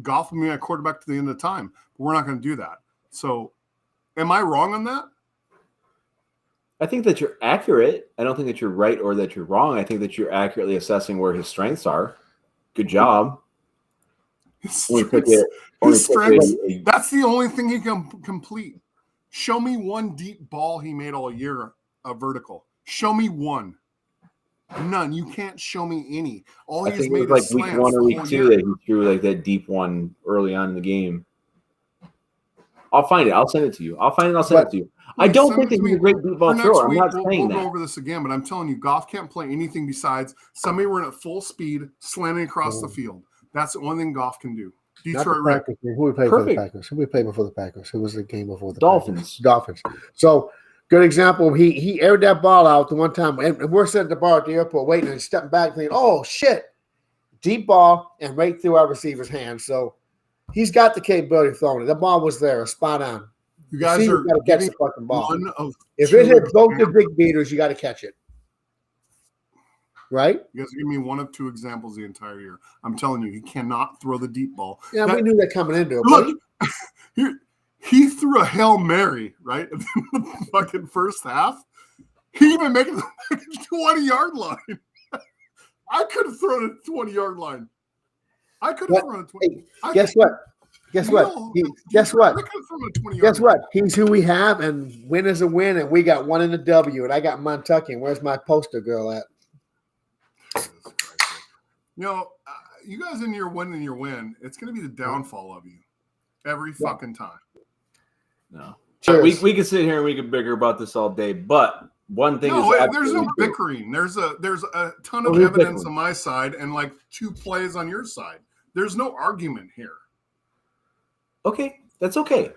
[SPEAKER 1] Goff will be a quarterback to the end of the time. But we're not going to do that. So, am I wrong on that?
[SPEAKER 2] I think that you're accurate. I don't think that you're right or that you're wrong. I think that you're accurately assessing where his strengths are. Good job.
[SPEAKER 1] His strengths, that's the only thing he can complete. Show me one deep ball he made all year, a vertical. Show me one. None. You can't show me any. All
[SPEAKER 2] I
[SPEAKER 1] he's
[SPEAKER 2] think
[SPEAKER 1] made
[SPEAKER 2] it was
[SPEAKER 1] is
[SPEAKER 2] like week
[SPEAKER 1] slants
[SPEAKER 2] 1 or
[SPEAKER 1] the
[SPEAKER 2] week
[SPEAKER 1] whole
[SPEAKER 2] 2
[SPEAKER 1] year.
[SPEAKER 2] that he threw like that deep one early on in the game. I'll find it. I'll send it to you. I'll find it. I'll send it to you. I don't
[SPEAKER 1] Send
[SPEAKER 2] think
[SPEAKER 1] it
[SPEAKER 2] that
[SPEAKER 1] to
[SPEAKER 2] he's
[SPEAKER 1] me.
[SPEAKER 2] a great deep ball
[SPEAKER 1] For
[SPEAKER 2] thrower.
[SPEAKER 1] next
[SPEAKER 2] I'm
[SPEAKER 1] week,
[SPEAKER 2] not
[SPEAKER 1] we'll
[SPEAKER 2] saying
[SPEAKER 1] go
[SPEAKER 2] that.
[SPEAKER 1] over this again, but I'm telling you, Goff can't play anything besides somebody running at full speed, slanting across the field. That's the one thing Goff can do. Detroit Rick.
[SPEAKER 3] Who we played for the Packers? Who we played before the Packers? Who was the game before the Packers? Dolphins. So, good example. He aired that ball out the one time, and we're sitting at the bar at the airport waiting and stepping back thinking, oh, shit. Deep ball and right through our receiver's hands. So, he's got the capability of throwing it. The ball was there, spot on.
[SPEAKER 1] You guys are
[SPEAKER 3] got to catch the fucking ball. If it hit both the big beaters, you got to catch it. Right?
[SPEAKER 1] You guys give me one of two examples the entire year. I'm telling you, he cannot throw the deep ball.
[SPEAKER 3] Yeah, we knew that coming into it.
[SPEAKER 1] Look, he threw a Hail Mary, right? In the fucking first half. He even made it to the 20-yard line. I could have thrown it 20-yard line. I could have thrown it 20.
[SPEAKER 3] Hey, guess what? Guess what? Guess what? Guess what? He's who we have, and win is a win, and we got one in the W, and I got Montucky. Where's my poster girl at?
[SPEAKER 1] You know, you guys in your win, it's going to be the downfall of you every fucking time.
[SPEAKER 2] No. We could sit here and we could bicker about this all day, but one thing
[SPEAKER 1] there's no bickering. There's a ton of evidence on my side and like 2 plays on your side. There's no argument here.
[SPEAKER 2] Okay, that's okay.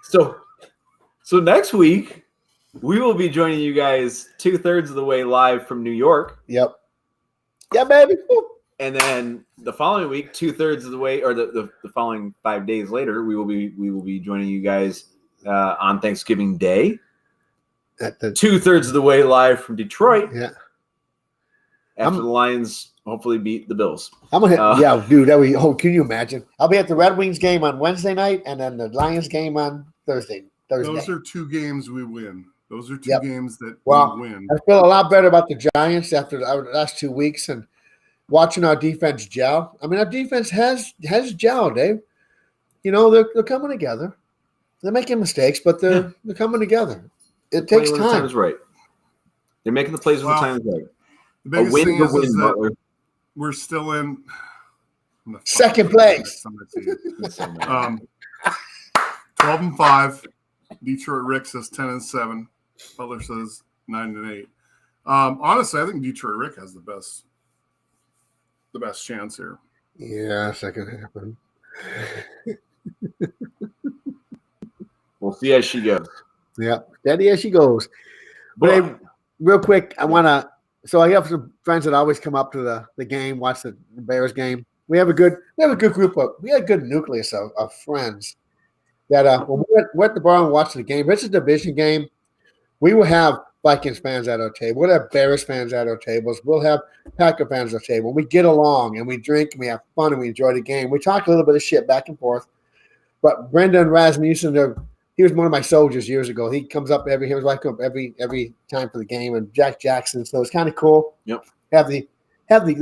[SPEAKER 2] So next week we will be joining you guys 2/3 of the way live from New York.
[SPEAKER 3] Yep. Yeah, baby.
[SPEAKER 2] And then the following week, 2/3 of the way, or the following 5 days later, we will be joining you guys on Thanksgiving Day. 2/3 of the way live from Detroit.
[SPEAKER 3] Yeah.
[SPEAKER 2] After the Lions hopefully beat the Bills.
[SPEAKER 3] I'm gonna dude. Can you imagine? I'll be at the Red Wings game on Wednesday night, and then the Lions game on Thursday.
[SPEAKER 1] Those are 2 games we win. Those are 2 games that we win.
[SPEAKER 3] I feel a lot better about the Giants after the last 2 weeks and watching our defense gel. I mean, our defense has gelled, Dave. You know, they're coming together. They're making mistakes, but they're coming together. It takes time.
[SPEAKER 2] The time is right. They're making the plays when the time is right.
[SPEAKER 1] The biggest thing is that we're still in
[SPEAKER 3] second place.
[SPEAKER 1] 12-5. Detroit Rick says 10-7. Butler says 9-8. Honestly, I think Detroit Rick has the best chance here.
[SPEAKER 3] Yeah, that could happen.
[SPEAKER 2] We'll see as she goes.
[SPEAKER 3] Yeah, steady as she goes. But hey, real quick, I have some friends that always come up to the game, watch the Bears game. We have a good nucleus of friends that when we're at the bar and watch the game. If it's a division game, we will have Vikings fans at our table. We'll have Bears fans at our tables. We'll have Packer fans at our table. We get along and we drink and we have fun and we enjoy the game. We talk a little bit of shit back and forth. But Brendan Rasmussen, he was one of my soldiers years ago. He comes up every time for the game, and Jack Jackson. So it's kind of cool.
[SPEAKER 2] Yep.
[SPEAKER 3] Have the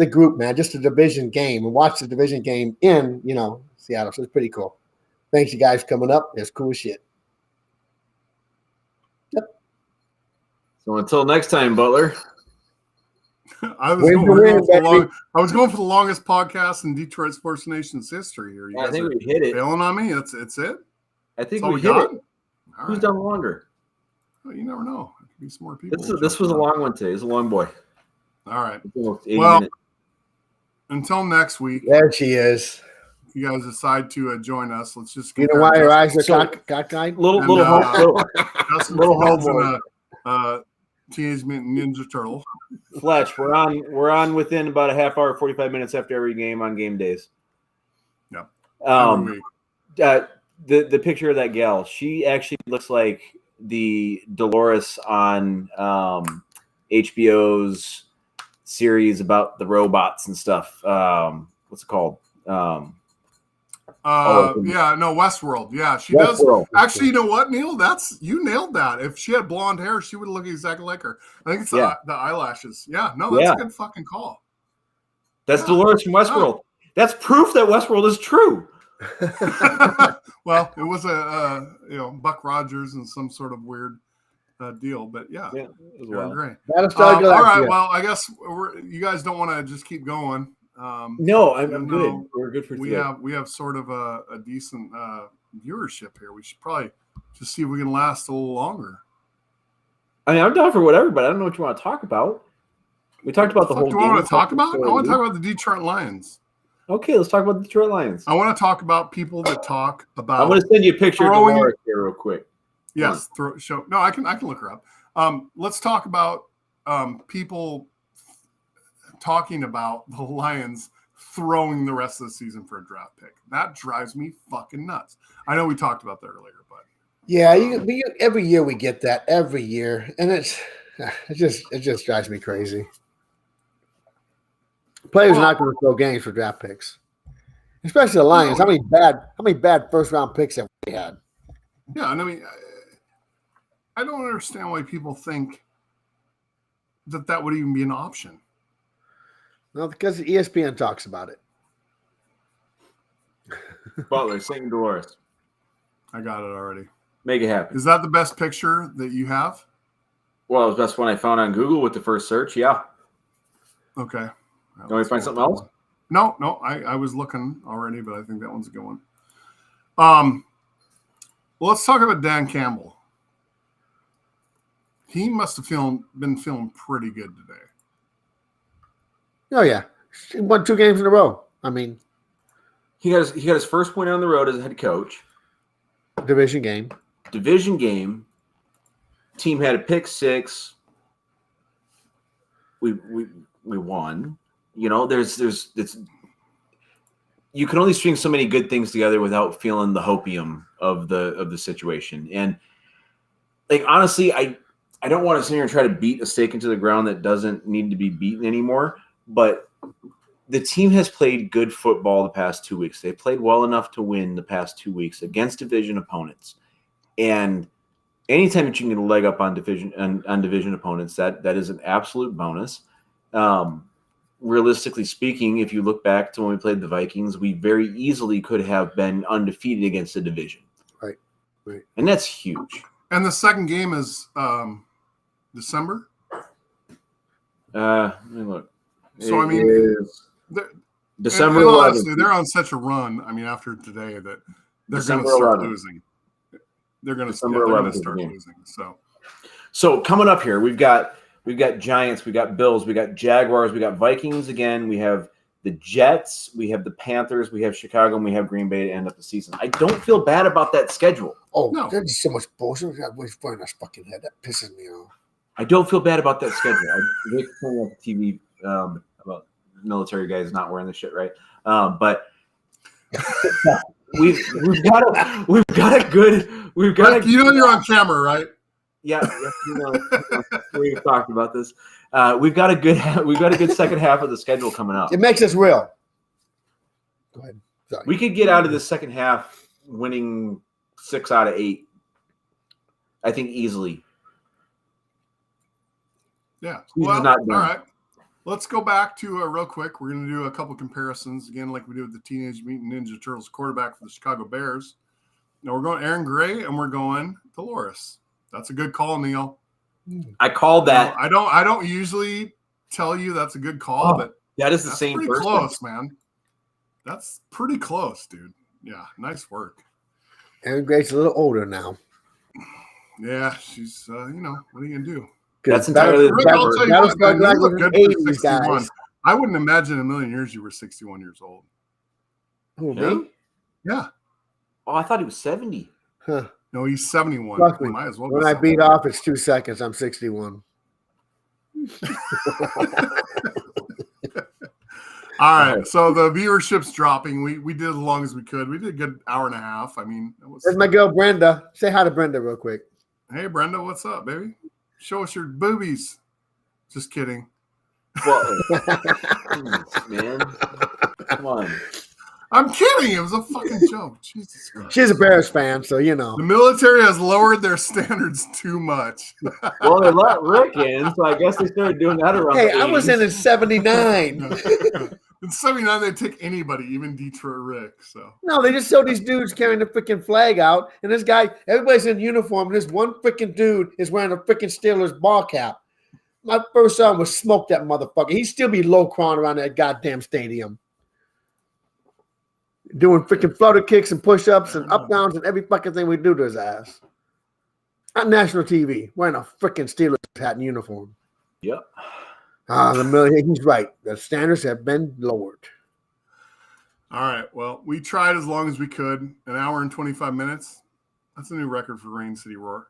[SPEAKER 3] group, man, just a division game and watch the division game in Seattle. So it's pretty cool. Thanks, you guys, coming up. It's cool shit. Yep.
[SPEAKER 2] So until next time, Butler.
[SPEAKER 1] I was going for the longest podcast in Detroit Sports Nation's history here.
[SPEAKER 2] I think we hit it.
[SPEAKER 1] Failing on me. It's it.
[SPEAKER 2] I think we hit it. Who's done longer?
[SPEAKER 1] Well, you never know. It could be some more people.
[SPEAKER 2] This was a long one today. It's a long boy.
[SPEAKER 1] All right.
[SPEAKER 2] Well, minutes.
[SPEAKER 1] Until next week.
[SPEAKER 3] There she is.
[SPEAKER 1] If you guys decide to join us, let's just.
[SPEAKER 3] You know why your eyes are cockeyed?
[SPEAKER 2] Little
[SPEAKER 1] homeboy. Teenage Mutant Ninja Turtle.
[SPEAKER 2] Fletch, we're on within about a half hour, 45 minutes after every game on game days.
[SPEAKER 1] Yep.
[SPEAKER 2] The picture of that gal, she actually looks like the Dolores on HBO's series about the robots and stuff. What's it called?
[SPEAKER 1] Westworld. Yeah, she does. Actually, you know what, Neil? You nailed that. If she had blonde hair, she would look exactly like her. I think it's the eyelashes. Yeah, no, that's a good fucking call.
[SPEAKER 2] That's Dolores from Westworld. That's proof that Westworld is true.
[SPEAKER 1] Well, it was a Buck Rogers and some sort of weird deal. But yeah,
[SPEAKER 2] Yeah, as
[SPEAKER 1] Aaron
[SPEAKER 2] well.
[SPEAKER 1] Gray.
[SPEAKER 3] That'll start
[SPEAKER 1] All right.
[SPEAKER 3] idea.
[SPEAKER 1] Well, I guess you guys don't want to just keep going.
[SPEAKER 2] No, I'm
[SPEAKER 1] even
[SPEAKER 2] good.
[SPEAKER 1] though
[SPEAKER 2] We're good for
[SPEAKER 1] we
[SPEAKER 2] today.
[SPEAKER 1] have sort of a decent viewership here. We should probably just see if we can last a little longer.
[SPEAKER 2] I mean, I'm down for whatever, but I don't know what you want to talk about. We talked about the
[SPEAKER 1] What
[SPEAKER 2] whole
[SPEAKER 1] do I
[SPEAKER 2] game.
[SPEAKER 1] want to talk about? I want to talk about the Detroit Lions.
[SPEAKER 2] Okay, let's talk about the Detroit Lions.
[SPEAKER 1] I want to talk about people that talk about.
[SPEAKER 2] I'm going to send you a picture of
[SPEAKER 1] throwing-
[SPEAKER 2] Dolores here real quick.
[SPEAKER 1] Yes, show. No, I can look her up. Let's talk about people talking about the Lions throwing the rest of the season for a draft pick. That drives me fucking nuts. I know we talked about that earlier, but
[SPEAKER 3] Yeah, every year we get that every year, and it just drives me crazy. Players are not going to throw games for draft picks, especially the Lions. How many bad first round picks have we had?
[SPEAKER 1] yeah, and I mean, I don't understand why people think that would even be an option.
[SPEAKER 3] Well, because ESPN talks about it.
[SPEAKER 2] Butler, St. Dolores.
[SPEAKER 1] I got it already.
[SPEAKER 2] Make it happen.
[SPEAKER 1] Is that the best picture that you have?
[SPEAKER 2] Well, it was the best one I found on Google with the first search. Yeah.
[SPEAKER 1] Okay.
[SPEAKER 2] You want me to find something else?
[SPEAKER 1] No, I was looking already, but I think that one's a good one. Well, let's talk about Dan Campbell. He must have been feeling pretty good today.
[SPEAKER 3] Oh yeah, he won 2 games in a row. I mean,
[SPEAKER 2] He got his first win on the road as a head coach.
[SPEAKER 3] division game.
[SPEAKER 2] Division game. Team had a pick 6. We won. You know, it's you can only string so many good things together without feeling the hopium of the situation. And like honestly, I don't want to sit here and try to beat a stake into the ground that doesn't need to be beaten anymore. But the team has played good football the past 2 weeks. They played well enough to win the past 2 weeks against division opponents. And anytime that you can get a leg up on division opponents, that is an absolute bonus. Realistically speaking, if you look back to when we played the Vikings, we very easily could have been undefeated against the division.
[SPEAKER 3] Right.
[SPEAKER 2] And that's huge.
[SPEAKER 1] And the second game is December.
[SPEAKER 2] Let me look.
[SPEAKER 1] So, I mean,
[SPEAKER 2] December
[SPEAKER 1] and
[SPEAKER 2] 11th.
[SPEAKER 1] honestly, they're on such a run. I mean, after today, that they're going to
[SPEAKER 2] December
[SPEAKER 1] start
[SPEAKER 2] 11th.
[SPEAKER 1] losing. They're going
[SPEAKER 2] December
[SPEAKER 1] to
[SPEAKER 2] 11th
[SPEAKER 1] start
[SPEAKER 2] game.
[SPEAKER 1] losing.
[SPEAKER 2] So coming up here, we've got Giants, we got Bills, we got Jaguars, we got Vikings again. We have the Jets, we have the Panthers, we have Chicago, and we have Green Bay to end up the season. I don't feel bad about that schedule.
[SPEAKER 3] Oh,
[SPEAKER 1] No.
[SPEAKER 3] there's so much bullshit. We got far in our fucking head. That pisses me off.
[SPEAKER 2] I don't feel bad about that schedule. I hate pointing out the TV about military guys not wearing this shit, right? But we've got a good
[SPEAKER 1] you're on camera, right?
[SPEAKER 2] Yeah, we've talked about this. We've got a good second half of the schedule coming up.
[SPEAKER 3] It makes us real. Go ahead. Sorry.
[SPEAKER 2] We could get out of the second half winning 6 out of 8. I think easily.
[SPEAKER 1] Yeah.
[SPEAKER 2] Season's
[SPEAKER 1] Well,
[SPEAKER 2] not
[SPEAKER 1] all
[SPEAKER 2] done.
[SPEAKER 1] right. Let's go back to real quick. We're going to do a couple comparisons again, like we did with the Teenage Mutant Ninja Turtles quarterback for the Chicago Bears. Now we're going Aaron Gray and we're going Dolores. That's a good call, Neil.
[SPEAKER 2] I called that.
[SPEAKER 1] I don't usually tell you that's a good call, but
[SPEAKER 2] That is the
[SPEAKER 1] that's
[SPEAKER 2] same
[SPEAKER 1] pretty
[SPEAKER 2] person.
[SPEAKER 1] close, man. That's pretty close, dude. Yeah, nice work.
[SPEAKER 3] Aaron Gray's a little older now.
[SPEAKER 1] Yeah, she's what are you gonna do?
[SPEAKER 2] That's entirely
[SPEAKER 1] Rick, I'll tell you
[SPEAKER 3] That'll
[SPEAKER 1] what,
[SPEAKER 3] start
[SPEAKER 1] man,
[SPEAKER 3] like
[SPEAKER 1] you look
[SPEAKER 3] with
[SPEAKER 1] good
[SPEAKER 3] the
[SPEAKER 1] for
[SPEAKER 3] 80s
[SPEAKER 1] 61.
[SPEAKER 3] guys.
[SPEAKER 1] I wouldn't imagine in a million years you were 61 years old.
[SPEAKER 3] Who,
[SPEAKER 2] Yeah?
[SPEAKER 3] me?
[SPEAKER 1] Yeah.
[SPEAKER 2] Oh, I thought he was 70.
[SPEAKER 3] Huh.
[SPEAKER 1] No, he's 71.
[SPEAKER 3] Trust me,
[SPEAKER 1] Might as well
[SPEAKER 3] when
[SPEAKER 1] be
[SPEAKER 3] I beat
[SPEAKER 1] 71.
[SPEAKER 3] off, it's 2 seconds. I'm 61.
[SPEAKER 1] All right. So the viewership's dropping. We did as long as we could. We did a good hour and a half. I mean, it was.
[SPEAKER 3] There's my girl, Brenda. Say hi to Brenda real quick.
[SPEAKER 1] Hey, Brenda, what's up, baby? Show us your boobies. Just kidding.
[SPEAKER 2] Well, jeez, man. Come on.
[SPEAKER 1] I'm kidding. It was a fucking joke. Jesus Christ.
[SPEAKER 3] She's a Bears fan, so you know.
[SPEAKER 1] The military has lowered their standards too much.
[SPEAKER 2] Well, they let Rick in, so I guess they started doing that around.
[SPEAKER 3] Hey,
[SPEAKER 2] the
[SPEAKER 3] I was
[SPEAKER 2] 80s.
[SPEAKER 3] in 79.
[SPEAKER 1] The In 79, they'd take anybody, even Detroit Rick. So
[SPEAKER 3] No, they just show these dudes carrying the freaking flag out, and this guy, everybody's in uniform, and this one freaking dude is wearing a freaking Steelers ball cap. My first son was smoke that motherfucker. He'd still be low crawling around that goddamn stadium. Doing freaking flutter kicks and push-ups and up-downs and every fucking thing we do to his ass. On national TV, wearing a freaking Steelers hat and uniform.
[SPEAKER 2] Yep.
[SPEAKER 3] He's right. The standards have been lowered.
[SPEAKER 1] all right. Well, we tried as long as we could. An hour and 25 minutes. That's a new record for Rain City Roar.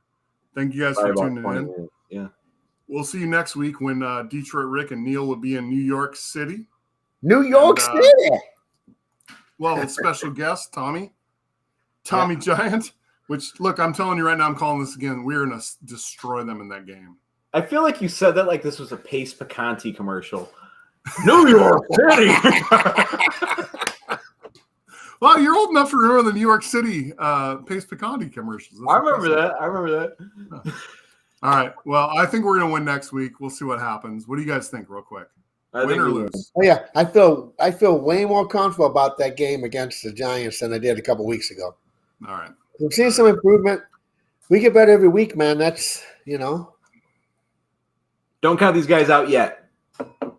[SPEAKER 1] Thank you guys for tuning in.
[SPEAKER 2] Yeah.
[SPEAKER 1] We'll see you next week when Detroit Rick and Neil will be in New York City.
[SPEAKER 3] New York City.
[SPEAKER 1] Well, a special guest, Tommy Giant. Which, look, I'm telling you right now, I'm calling this again. We're going to destroy them in that game.
[SPEAKER 2] I feel like you said that like this was a Pace Picante commercial. New York City.
[SPEAKER 1] Well, you're old enough to remember the New York City Pace Picante commercials.
[SPEAKER 2] I remember that.
[SPEAKER 1] All right. Well, I think we're going to win next week. We'll see what happens. What do you guys think, real quick? Win or lose?
[SPEAKER 3] Oh yeah, I feel way more comfortable about that game against the Giants than I did a couple weeks ago.
[SPEAKER 1] All right.
[SPEAKER 3] I'm seeing some improvement. We get better every week, man. That's
[SPEAKER 2] Don't count these guys out yet.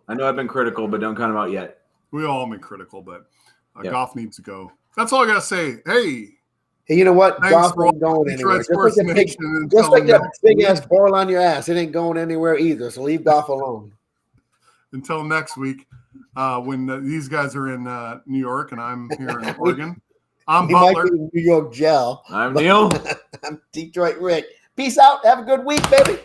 [SPEAKER 2] I know I've been critical, but don't count them out yet.
[SPEAKER 1] We all been critical, but Goff needs to go. That's all I got to say. Hey,
[SPEAKER 3] you know what?
[SPEAKER 1] Thanks
[SPEAKER 3] Goff
[SPEAKER 1] for
[SPEAKER 3] ain't going anywhere.
[SPEAKER 1] Just like
[SPEAKER 3] that big ass ball on your ass, it ain't going anywhere either. So leave Goff alone.
[SPEAKER 1] Until next week, when these guys are in New York and I'm here in Oregon. I'm Butler.
[SPEAKER 3] New York Gel.
[SPEAKER 2] I'm Neil.
[SPEAKER 3] I'm Detroit Rick. Peace out. Have a good week, baby.